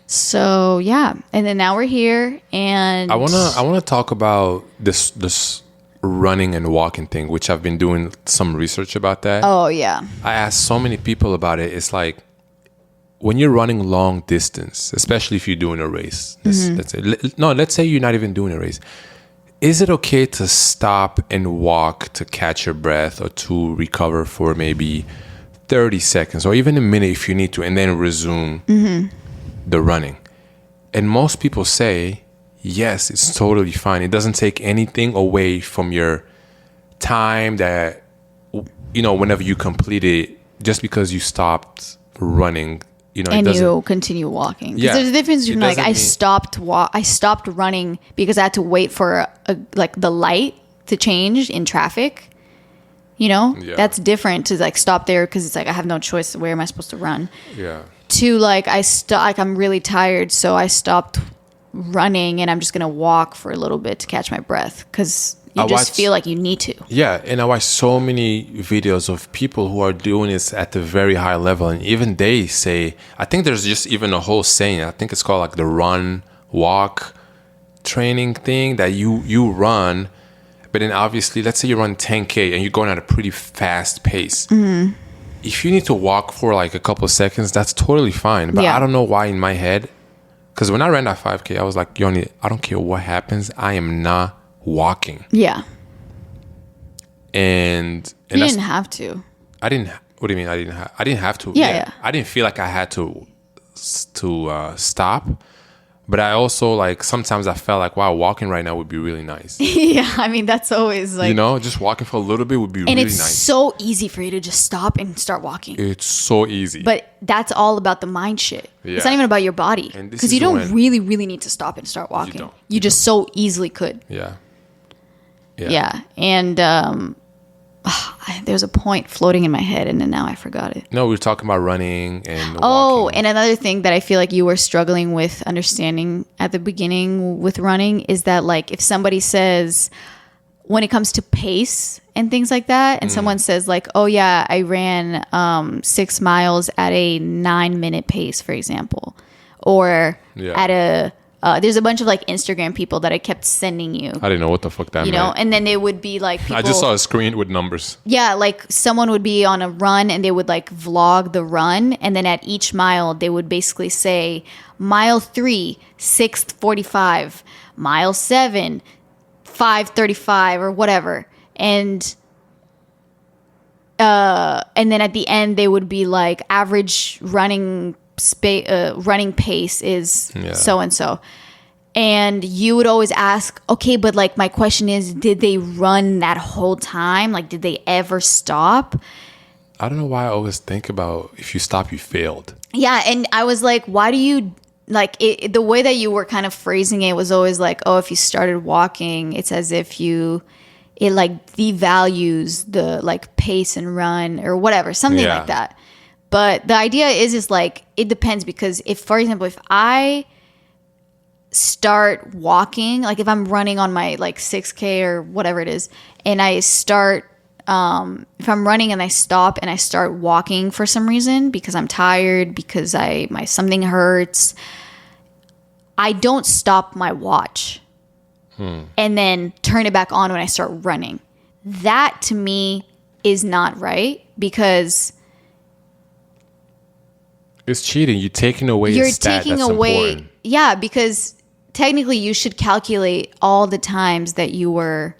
So yeah, and then now we're here, and I wanna talk about this running and walking thing, which I've been doing some research about that. Oh yeah. I asked so many people about it. It's like when you're running long distance, especially if you're doing a race. Let's say you're not even doing a race. Is it okay to stop and walk to catch your breath or to recover for maybe 30 seconds or even a minute if you need to, and then resume the running? And most people say, yes, it's totally fine. It doesn't take anything away from your time that, whenever you complete it, just because you stopped running, and you continue walking. Because there's a difference between I stopped running because I had to wait for the light to change in traffic. That's different to stop there because it's I have no choice. Where am I supposed to run? Yeah. To I'm really tired, so I stopped running and I'm just gonna walk for a little bit to catch my breath because you feel like you need to. Yeah, and I watch so many videos of people who are doing this at a very high level, and even they say, I think there's just even a whole saying, I think it's called the run walk training thing, that you run, but then obviously let's say you run 10K and you're going at a pretty fast pace. If you need to walk for a couple of seconds, that's totally fine, but I don't know why in my head, because when I ran that 5K, I was like, Yoni, I don't care what happens, I am not walking. Yeah. And you didn't have to. I didn't. What do you mean? I didn't have to. Yeah. I didn't feel like I had to stop. But I also sometimes I felt like, wow, walking right now would be really nice. Yeah, I mean that's always just walking for a little bit would be really nice. And it's so easy for you to just stop and start walking. It's so easy. But that's all about the mind shit. Yeah. It's not even about your body. Because you don't really, really need to stop and start walking. You just so easily could. Yeah. Yeah. And there's a point floating in my head and then now I forgot it. No, we were talking about running and walking. And another thing that I feel like you were struggling with understanding at the beginning with running is that if somebody says, when it comes to pace and things like that, and someone says oh yeah, I ran 6 miles at a 9-minute pace, for example, or at a there's a bunch of Instagram people that I kept sending you. I didn't know what the fuck that meant. And then it would be people, I just saw a screen with numbers. Yeah, someone would be on a run and they would vlog the run, and then at each mile they would basically say mile 3, 6:45, mile 7, 5:35 or whatever. And then at the end they would be average running pace is so and so, and you would always ask, okay, but my question is, did they run that whole time? Did they ever stop? I don't know why I always think about if you stop, you failed. Yeah, and I was why do you the way that you were kind of phrasing it was always if you started walking, it's as if it like devalues the like pace and run or whatever, something like that. But the idea is like, it depends, because if, for example, if I start walking, like if I'm running on my like 6K or whatever it is, and I start, if I'm running and I stop and I start walking for some reason because I'm tired, because my something hurts, I don't stop my watch and then turn it back on when I start running. That to me is not right, because it's cheating. You're taking away a stat that's important. Yeah, because technically you should calculate all the times that you were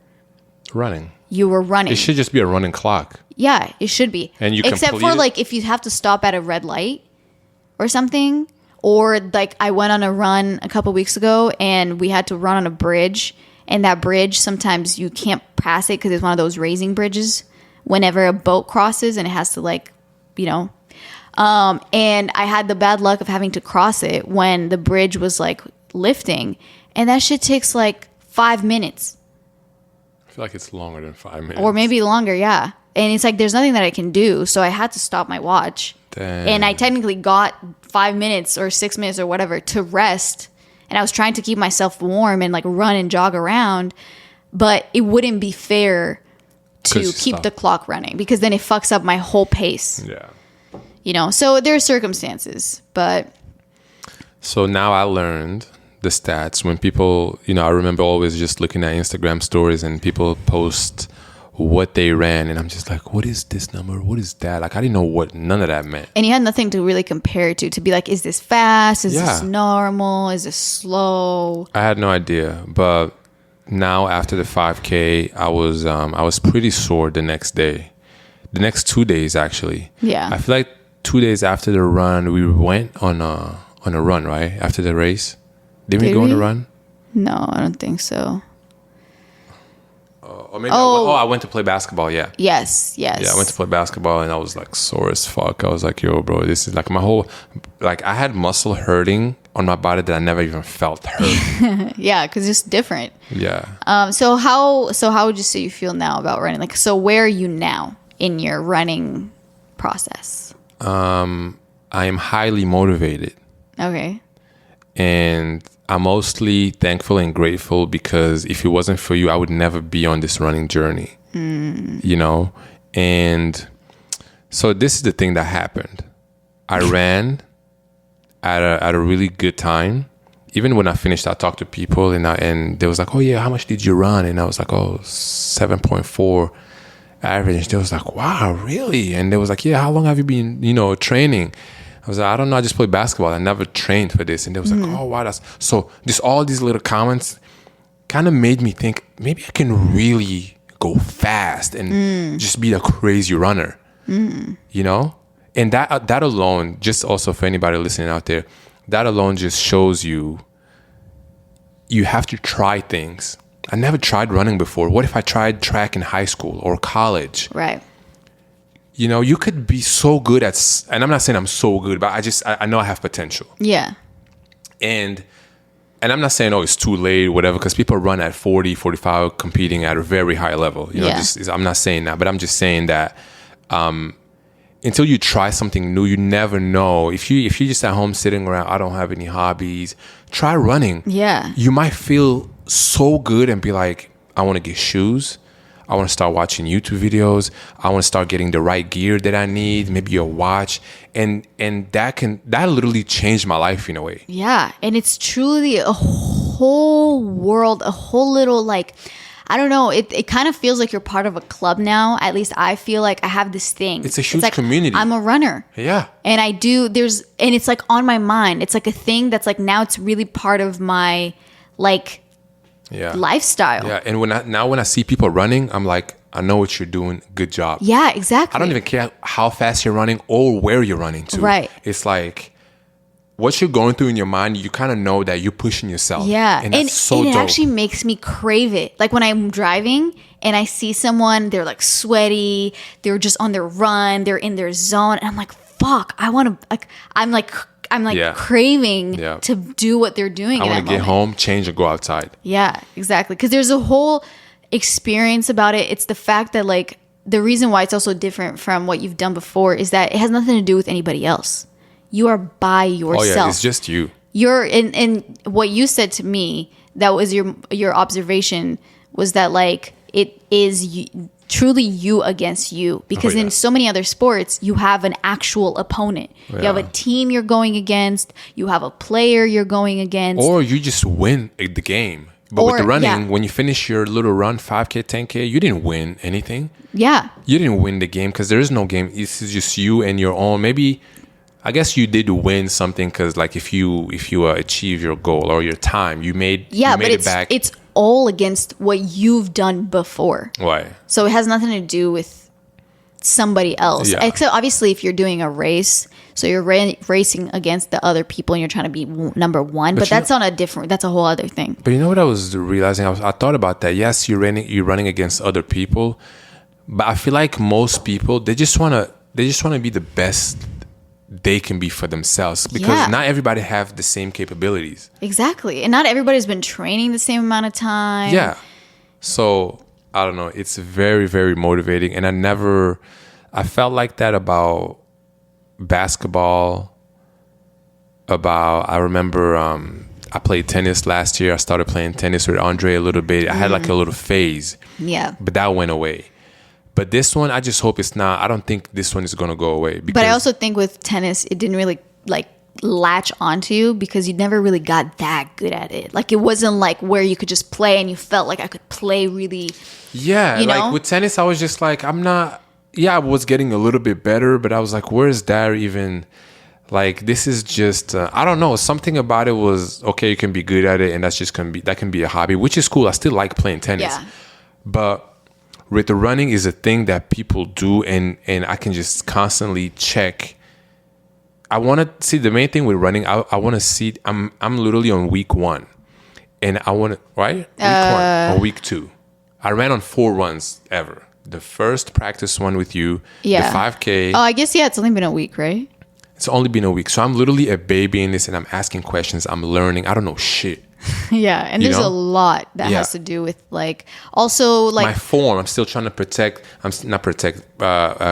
running. It should just be a running clock. Yeah, it should be. And you except for like if you have to stop at a red light or something, or like I went on a run a couple weeks ago and we had to run on a bridge, and that bridge sometimes you can't pass it because it's one of those raising bridges whenever a boat crosses, and it has to like, you know, and I had the bad luck of having to cross it when the bridge was like lifting, and that shit takes like 5 minutes. I feel like it's longer than 5 minutes. Or maybe longer, yeah. And it's like there's nothing that I can do, so I had to stop my watch. Damn. And I technically got 5 minutes or 6 minutes or whatever to rest, and I was trying to keep myself warm and like run and jog around, but it wouldn't be fair to keep the clock running, because then it fucks up my whole pace. Yeah. You know, so there are circumstances, but... So now I learned the stats when people, you know, I remember always just looking at Instagram stories and people post what they ran, and I'm just like, what is this number? What is that? Like, I didn't know what none of that meant. And you had nothing to really compare it to be like, is this fast? Is this normal? Is this slow? I had no idea. But now after the 5K, I was pretty sore the next day. The next 2 days, actually. Yeah. I feel like 2 days after the run, we went on a run, right? After the race. Did we go on a run? No, I don't think so. Or maybe I went to play basketball, yeah. Yes. Yeah, I went to play basketball and I was like sore as fuck. I was like, yo, bro, this is like my whole... Like, I had muscle hurting on my body that I never even felt hurt. Yeah, because it's different. Yeah. So how would you say you feel now about running? Like, so where are you now in your running process? I am highly motivated. Okay. And I'm mostly thankful and grateful, because if it wasn't for you, I would never be on this running journey. You know? And so this is the thing that happened. I ran at a really good time. Even when I finished, I talked to people and they was like, oh yeah, how much did you run? And I was like, oh, 7.4 average. They was like, wow, really? And they was like, yeah, how long have you been, you know, training? I was like, I don't know, I just play basketball. I never trained for this. And they was like, oh, wow, that's... So just all these little comments kind of made me think, maybe I can really go fast and just be a crazy runner, you know? And that alone, just also for anybody listening out there, that alone just shows you have to try things. I never tried running before. What if I tried track in high school or college? Right. You know, you could be so good at, and I'm not saying I'm so good, but I know I have potential. Yeah. And I'm not saying, oh, it's too late, whatever, because people run at 40, 45, competing at a very high level. You know, I'm not saying that, but I'm just saying that until you try something new, you never know. If you're just at home sitting around, I don't have any hobbies, try running. Yeah. You might feel so good and be like, I want to get shoes. I want to start watching YouTube videos. I want to start getting the right gear that I need, maybe a watch. And that literally changed my life in a way. Yeah. And it's truly a whole world, a whole little, like, I don't know. It kind of feels like you're part of a club now. At least I feel like I have this thing. It's a huge community. I'm a runner. Yeah. And and it's like on my mind. It's like a thing that's like, now it's really part of my, like, lifestyle. Yeah. And when I see people running, I'm like, I know what you're doing. Good job. Yeah, exactly. I don't even care how fast you're running or where you're running to. Right. It's like what you're going through in your mind, you kind of know that you're pushing yourself. Yeah. And that's so dope. It actually makes me crave it. Like when I'm driving and I see someone, they're like sweaty, they're just on their run, they're in their zone. And I'm like, fuck, I want to, like, I'm like craving to do what they're doing. I want to get home, change, and go outside. Yeah, exactly. Because there's a whole, experience about it. It's the fact that like the reason why it's also different from what you've done before is that it has nothing to do with anybody else. You are by yourself. Oh yeah, it's just you. You're in what you said to me, that was your observation, was that like it is truly you against you, because in so many other sports you have an actual opponent. You have a team you're going against, you have a player you're going against, or you just win the game. But with the running, when you finish your little run, 5K, 10K, you didn't win anything. Yeah, you didn't win the game, because there is no game. It's just you and your own. Maybe, I guess you did win something, because like if you achieve your goal or your time, you made it back. It's all against what you've done before. Right. So it has nothing to do with somebody else. Yeah. Except obviously if you're doing a race, so you're racing against the other people and you're trying to be number one. But that's that's a whole other thing. But you know what I was realizing? I thought about that. Yes, you're running against other people, but I feel like most people, they just wanna be the best they can be for themselves, because not everybody have the same capabilities. Exactly. And not everybody's been training the same amount of time. Yeah. So I don't know. It's very, very motivating. And I felt like that about basketball. I remember I played tennis last year. I started playing tennis with Andre a little bit. I had like a little phase. Yeah. But that went away. But this one, I just hope it's not. I don't think this one is going to go away. But I also think with tennis, it didn't really like latch onto you, because you never really got that good at it. Like it wasn't like where you could just play and you felt like I could play really. Yeah. Like with tennis, I was just like, I was getting a little bit better, but I was like, where is that even? Like, this is just, I don't know. Something about it was, okay, you can be good at it, and that can be a hobby, which is cool. I still like playing tennis. Yeah. But with the running is a thing that people do, and I can just constantly check. I want to see, the main thing with running, I want to see, I'm literally on week 1, and I want to, right? Week 1 or week 2. I ran on 4 runs ever. The first practice one with you, the 5K. Oh, I guess, it's only been a week, right? It's only been a week. So I'm literally a baby in this, and I'm asking questions. I'm learning. I don't know shit. Yeah, and there's a lot that has to do with also my form. I'm still trying to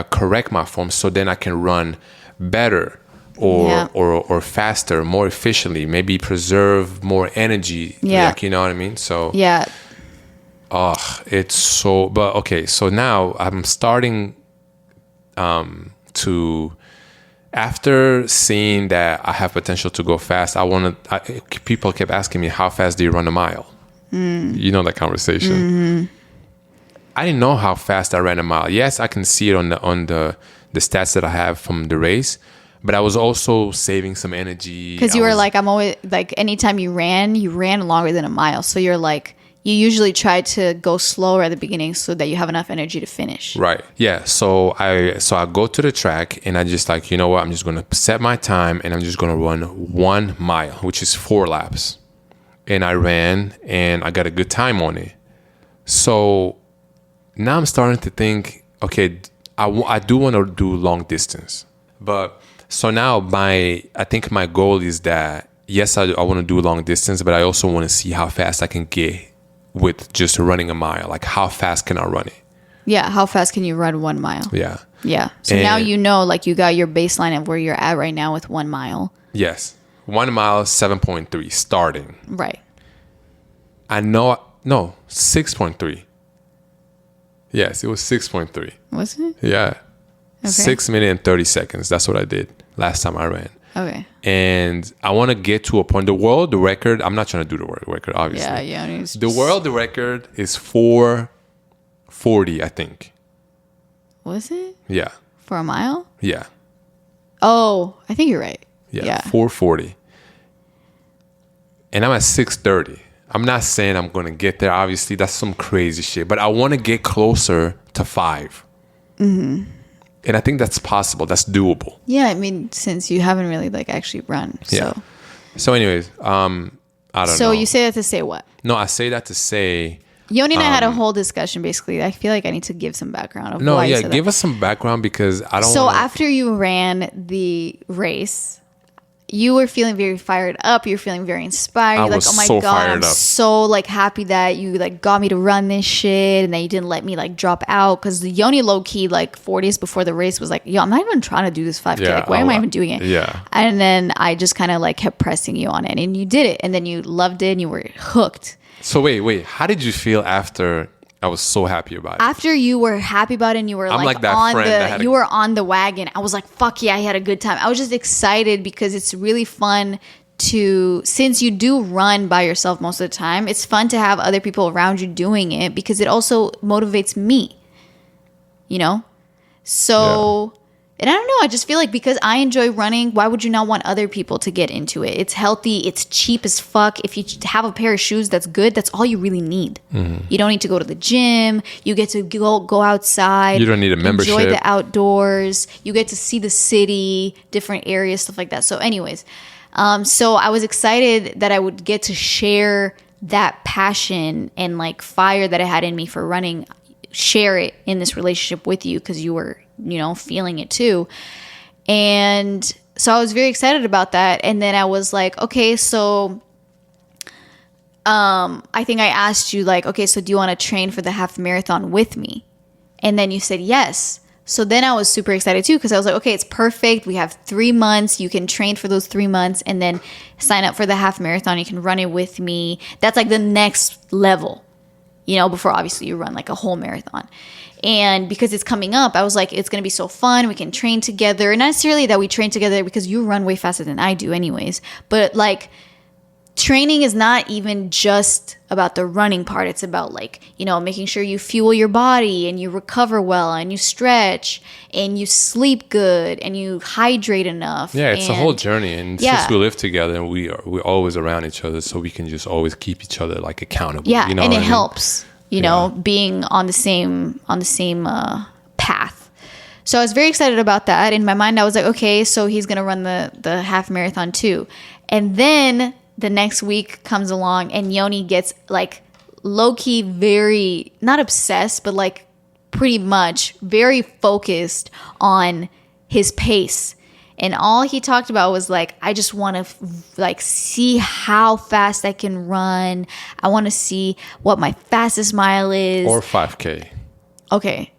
correct my form, so then I can run better or faster, more efficiently, maybe preserve more energy. Yeah. Like, you know what I mean? So yeah. It's so, but okay. So now I'm starting to, after seeing that I have potential to go fast, people kept asking me, how fast do you run a mile? You know that conversation. Mm-hmm. I didn't know how fast I ran a mile. Yes, I can see it on the stats that I have from the race, but I was also saving some energy. Because you were like, I'm always like, anytime you ran longer than a mile. So you're like, you usually try to go slower at the beginning so that you have enough energy to finish. Right. Yeah. So I go to the track, and I just like, you know what? I'm just going to set my time, and I'm just going to run 1 mile, which is 4 laps. And I ran, and I got a good time on it. So now I'm starting to think, okay, I do want to do long distance. But so now I think my goal is that, yes, I want to do long distance, but I also want to see how fast I can get with just running a mile. Like, how fast can I run it? Yeah, how fast can you run 1 mile? Yeah. Yeah. So now you know, like, you got your baseline of where you're at right now with 1 mile. Yes. 1 mile, 7.3 starting. Right. I know, no, 6.3. Yes, it was 6.3. Was it? Yeah. Okay. 6 minutes and 30 seconds. That's what I did last time I ran. Okay. And I want to get to a point. The world record, I'm not trying to do the world record, obviously. Yeah. The world record is 4:40, I think. Was it? Yeah. For a mile? Yeah. Oh, I think you're right. Yeah. 4:40. And I'm at 6:30. I'm not saying I'm going to get there. Obviously, that's some crazy shit. But I want to get closer to 5. Mm-hmm. And I think that's possible. That's doable. Yeah, I mean, since you haven't really like actually run. So. Yeah. So anyways, I don't know. So you say that to say what? No, I say that to say... Yoni and I had a whole discussion, basically. I feel like I need to give some background of why you said give that. us some background, because I don't So after you ran the race, you were feeling very fired up. You were feeling very inspired. You're like, oh my so God, I'm fired up. so like happy that you like got me to run this shit and that you didn't let me like drop out. Because the Yoni low key like 4 days before the race was like, yo, I'm not even trying to do this 5K. Yeah, like, why am I even doing it? Yeah. And then I just kind of like kept pressing you on it, and you did it, and then you loved it, and you were hooked. So wait, how did you feel after I was so happy about it? After you were happy about it and you were like that on friend that had you were on the wagon, I was like, fuck yeah, I had a good time. I was just excited because it's really fun to, since you do run by yourself most of the time, it's fun to have other people around you doing it because it also motivates me, you know? So, and I don't know, I just feel like because I enjoy running, why would you not want other people to get into it? It's healthy, it's cheap as fuck. If you have a pair of shoes that's good, that's all you really need. You don't need to go to the gym. You get to go outside. You don't need a membership. Enjoy the outdoors. You get to see the city, different areas, stuff like that. So anyways, so I was excited that I would get to share that passion and like fire that I had in me for running, share it in this relationship with you because you were, you know, feeling it too. And so I was very excited about that. And then I was like, okay, so I think I asked you like, okay, so do you want to train for the half marathon with me? And then you said yes. So then I was super excited too because I was like, okay, it's perfect. We have 3 months. You can train for those 3 months and then sign up for the half marathon. You can run it with me. That's like the next level, you know, before obviously you run like a whole marathon. And because it's coming up, I was like, it's going to be so fun. We can train together. And not necessarily that we train together because you run way faster than I do anyways. But like training is not even just about the running part. It's about like, you know, making sure you fuel your body and you recover well and you stretch and you sleep good and you hydrate enough. Yeah, it's a whole journey. And Yeah. since we live together, we're always around each other, so we can just always keep each other like accountable. Yeah, you know and what it I mean? helps, you know, being on the same path. So I was very excited about that. In my mind, I was like, okay, so he's gonna run the half marathon too. And then the next week comes along, and Yoni gets like low key, very not obsessed, but like pretty much very focused on his pace. And all he talked about was like, I just want to like see how fast I can run. I want to see what my fastest mile is. Or 5K. Okay.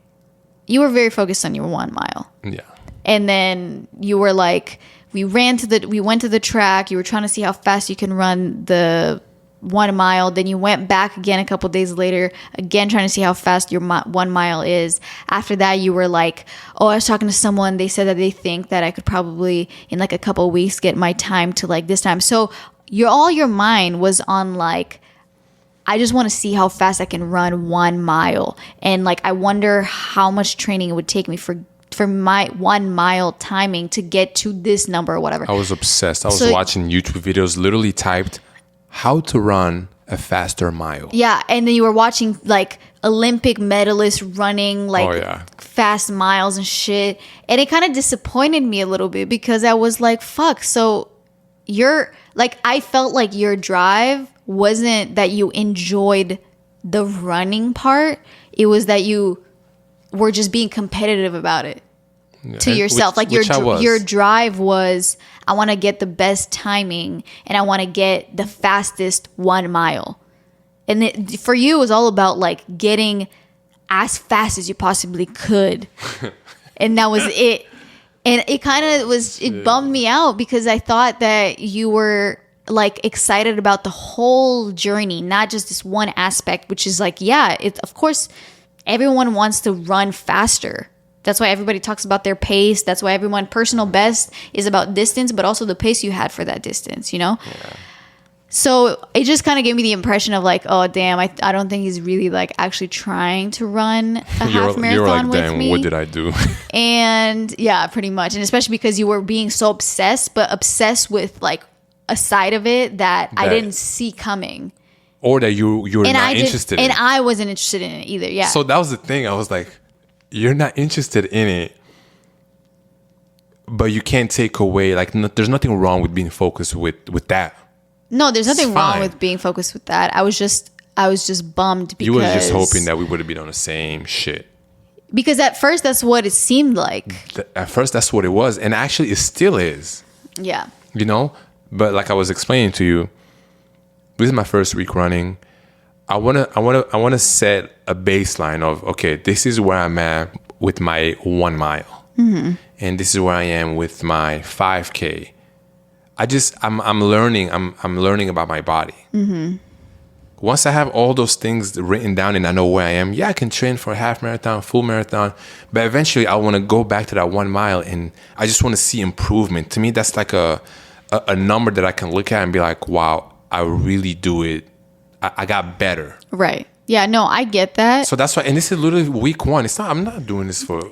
You were very focused on your 1 mile. Yeah. And then you were like, we went to the track. You were trying to see how fast you can run the 1 mile. Then you went back again a couple days later, again trying to see how fast your 1 mile is. After that, you were like, oh, I was talking to someone. They said that they think that I could probably in like a couple of weeks get my time to like this time. So your mind was on like, I just want to see how fast I can run 1 mile. And like, I wonder how much training it would take me for my 1 mile timing to get to this number or whatever. I was obsessed. I was watching YouTube videos, literally typed how to run a faster mile. Yeah, and then you were watching like Olympic medalists running like fast miles and shit. And it kind of disappointed me a little bit because I was like, fuck, so you're like, I felt like your drive wasn't that you enjoyed the running part. It was that you were just being competitive about it. To yourself, like your drive was, I want to get the best timing and I want to get the fastest 1 mile. And for you, it was all about like getting as fast as you possibly could, and that was it. And it kind of was, it bummed me out because I thought that you were like excited about the whole journey, not just this one aspect, which is like, yeah, it of course everyone wants to run faster. That's why everybody talks about their pace. That's why everyone personal best is about distance, but also the pace you had for that distance, you know? Yeah. So it just kind of gave me the impression of like, oh, damn, I don't think he's really like actually trying to run a half marathon you're like, with damn, me. What did I do? And yeah, pretty much. And especially because you were being so obsessed, but obsessed with like a side of it that I didn't see coming. Or that you were not interested in. And I wasn't interested in it either, yeah. So that was the thing. I was like, you're not interested in it, but you can't take away, like, there's nothing wrong with being focused with that. No, there's nothing wrong with being focused with that. I was just bummed because... You were just hoping that we would have been on the same shit. Because at first, that's what it seemed like. At first, that's what it was. And actually, it still is. Yeah. you know. But like I was explaining to you, this is my first week running. I wanna set a baseline of, okay, this is where I'm at with my 1 mile, and this is where I am with my 5K. I'm learning. I'm learning about my body. Once I have all those things written down and I know where I am, I can train for a half marathon, full marathon. But eventually I want to go back to that 1 mile and I just want to see improvement. To me, that's like a number that I can look at and be like, wow, I really do it. I got better. Right. Yeah, no, I get that. So that's why, and this is literally week 1. I'm not doing this for a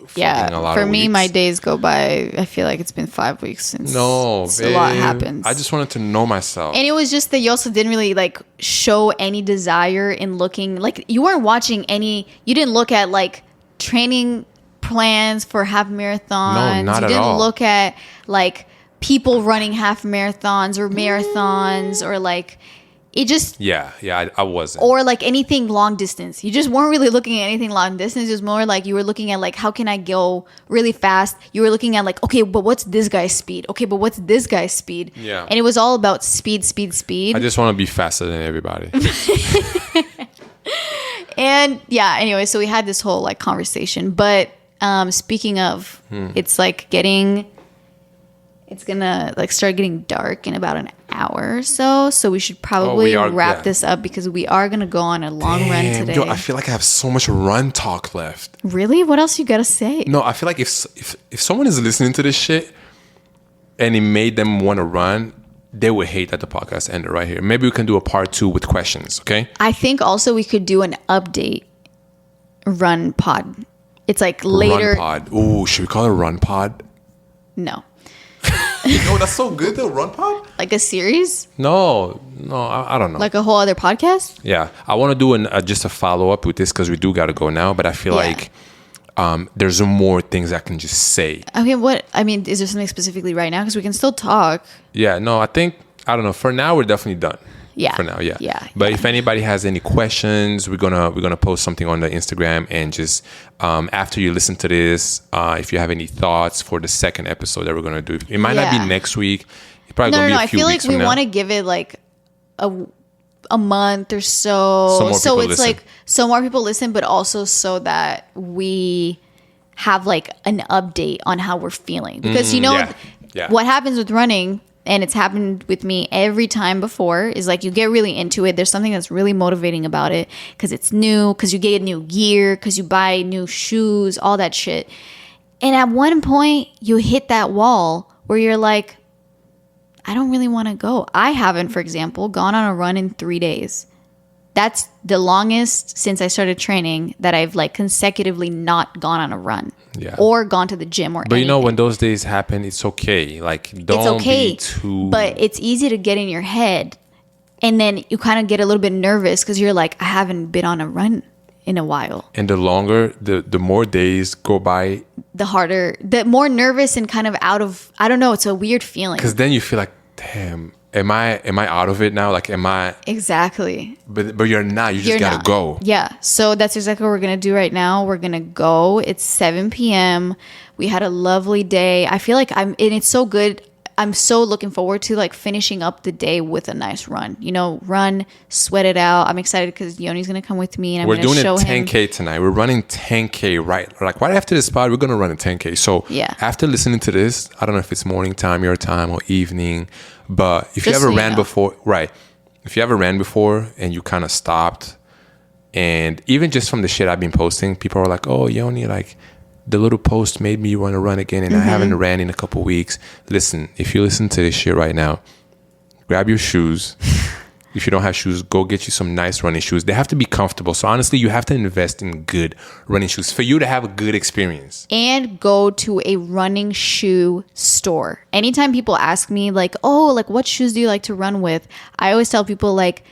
lot for of me, weeks. my days go by. I feel like it's been 5 weeks since a lot happens. I just wanted to know myself. And it was just that you also didn't really like show any desire in looking, like you weren't watching you didn't look at like training plans for half marathons. No, not you at didn't all. look at like people running half marathons or marathons or like it just I wasn't. or like anything long distance. You just weren't really looking at anything long distance. It was more like you were looking at like, how can I go really fast? You were looking at like, okay, but what's this guy's speed? Okay, but what's this guy's speed? Yeah. And it was all about speed. I just want to be faster than everybody. And yeah, anyway, so we had this whole like conversation. But speaking of, it's like it's gonna like start getting dark in about an hour or so. So we should probably wrap this up because we are gonna go on a long run today. Yo, I feel like I have so much run talk left. Really? What else you gotta say? No, I feel like if someone is listening to this shit and it made them want to run, they would hate that the podcast ended right here. Maybe we can do a part 2 with questions, okay? I think also we could do an update run pod. It's like later. Run pod. Ooh, should we call it run pod? No. No, that's so good though. Run pod? Like a series? No, I don't know. Like a whole other podcast? Yeah, I want to do just a follow up with this because we do got to go now. But I feel like there's more things I can just say. Okay, is there something specifically right now? Because we can still talk. Yeah, no, I don't know. For now, we're definitely done. Yeah. For now, yeah. Yeah. But if anybody has any questions, we're gonna post something on the Instagram and just after you listen to this, if you have any thoughts for the second episode that we're gonna do, it might not be next week. It's probably gonna be a few weeks from now. I feel like we want to give it like a month or so. So it's like so more people listen, but also so that we have like an update on how we're feeling. Because what happens with running, and it's happened with me every time before, is like you get really into it. There's something that's really motivating about it because it's new, because you get new gear, because you buy new shoes, all that shit. And at one point, you hit that wall where you're like, I don't really want to go. I haven't, for example, gone on a run in 3 days. That's the longest since I started training that I've like consecutively not gone on a run or gone to the gym or anything. But you know, when those days happen, it's okay. Like, don't be too... But it's easy to get in your head. And then you kind of get a little bit nervous because you're like, I haven't been on a run in a while. And the longer, the more days go by... The more nervous and kind of out of... I don't know. It's a weird feeling. Because then you feel like, damn... Am I out of it now? Like, am I... Exactly. But you're not. You just got to go. Yeah. So that's exactly what we're going to do right now. We're going to go. It's 7 p.m. We had a lovely day. I feel like and it's so good. I'm so looking forward to like finishing up the day with a nice run. You know, run, sweat it out. I'm excited because Yoni's going to come with me and I'm going to show him. We're doing a 10K tonight. We're running 10K right after this pod. We're going to run a 10K. So after listening to this, I don't know if it's morning time, your time, or evening, but if you ever ran before, if you ever ran before and you kind of stopped, and even just from the shit I've been posting, people are like, oh, Yoni, like, the little post made me want to run again, and I haven't ran in a couple weeks. Listen, if you listen to this shit right now, grab your shoes. If you don't have shoes, go get you some nice running shoes. They have to be comfortable. So honestly, you have to invest in good running shoes for you to have a good experience. And go to a running shoe store. Anytime people ask me like, oh, like what shoes do you like to run with? I always tell people like,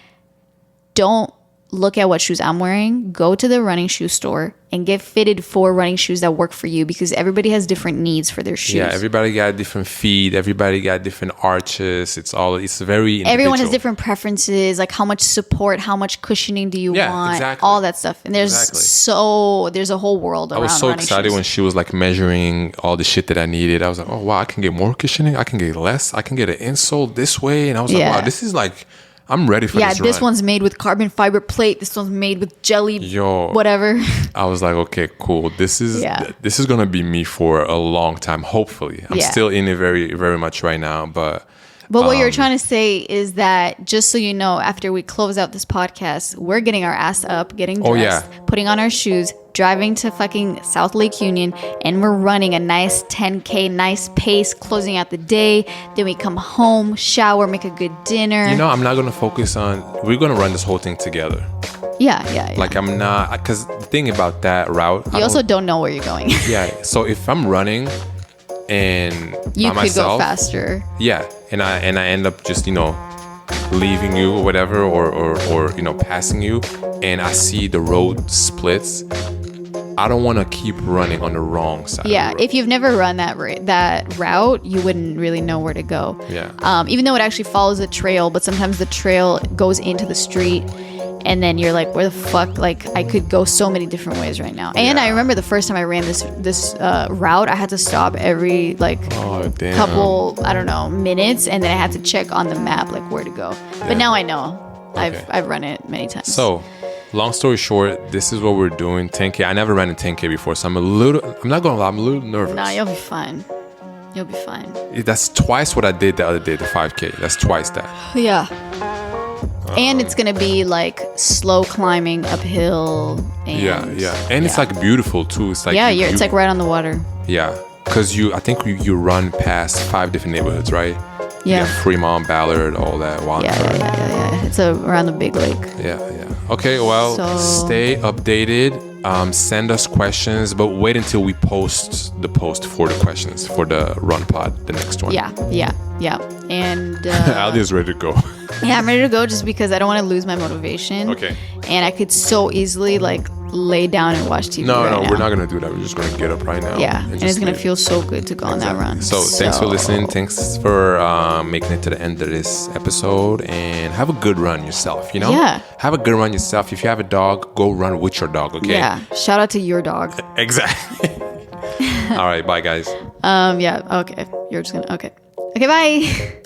don't look at what shoes I'm wearing, go to the running shoe store and get fitted for running shoes that work for you, because everybody has different needs for their shoes. Yeah, everybody got different feet. Everybody got different arches. It's very individual. Everyone has different preferences, like how much support, how much cushioning do you want, exactly. all that stuff. And there's there's a whole world around. I was so running excited shoes. when she was like measuring all the shit that I needed. I was like, oh wow, I can get more cushioning. I can get less. I can get an insole this way. And I was like, wow, this is like, I'm ready for this. Yeah, this one's made with carbon fiber plate. This one's made with jelly, whatever. I was like, okay, cool. This is gonna be me for a long time. Hopefully, I'm still in it very, very much right now. But what you're trying to say is that, just so you know, after we close out this podcast, we're getting our ass up, getting dressed, putting on our shoes, driving to fucking South Lake Union, and we're running a nice 10K, nice pace, closing out the day. Then we come home, shower, make a good dinner. You know, I'm not going to focus on, we're going to run this whole thing together. Yeah. Like, I'm not, because the thing about that route, you also don't know where you're going. Yeah. So if I'm running and you by could myself, go faster. Yeah. And I end up just, leaving you or whatever, or passing you, and I see the road splits, I don't want to keep running on the wrong side. Yeah, of the road. if you've never run that route, you wouldn't really know where to go. Yeah. Even though it actually follows a trail, but sometimes the trail goes into the street, and then you're like, where the fuck? Like, I could go so many different ways right now. And I remember the first time I ran this route, I had to stop every couple, I don't know, minutes, and then I had to check on the map like where to go. Yeah. But now I know. Okay. I've run it many times. So, long story short, this is what we're doing. 10K. I never ran a 10K before, so I'm not gonna lie, I'm a little nervous. Nah, you'll be fine. You'll be fine. That's twice what I did the other day, the 5K. That's twice that. Yeah. And it's gonna be like slow climbing uphill. And and it's like beautiful too. It's like it's like right on the water. Yeah, because I think you run past 5 different neighborhoods, right? Yeah. You got Fremont, Ballard, all that. Yeah. It's around the big lake. Yeah. Okay, well, stay updated. Send us questions, but wait until we post the post for the questions for the run pod, the next one. Yeah. And Alia's ready to go. Yeah, I'm ready to go just because I don't want to lose my motivation. Okay. And I could so easily like lay down and watch TV. No, now. we're not gonna do that. We're just gonna get up right now. Yeah, and it's gonna feel so good to go on that run. So thanks for listening. Thanks for making it to the end of this episode, and have a good run yourself. Yeah. Have a good run yourself. If you have a dog, go run with your dog. Okay. Yeah. Shout out to your dog. Exactly. All right. Bye, guys. Yeah. Okay. You're just gonna. Okay. Okay. Bye.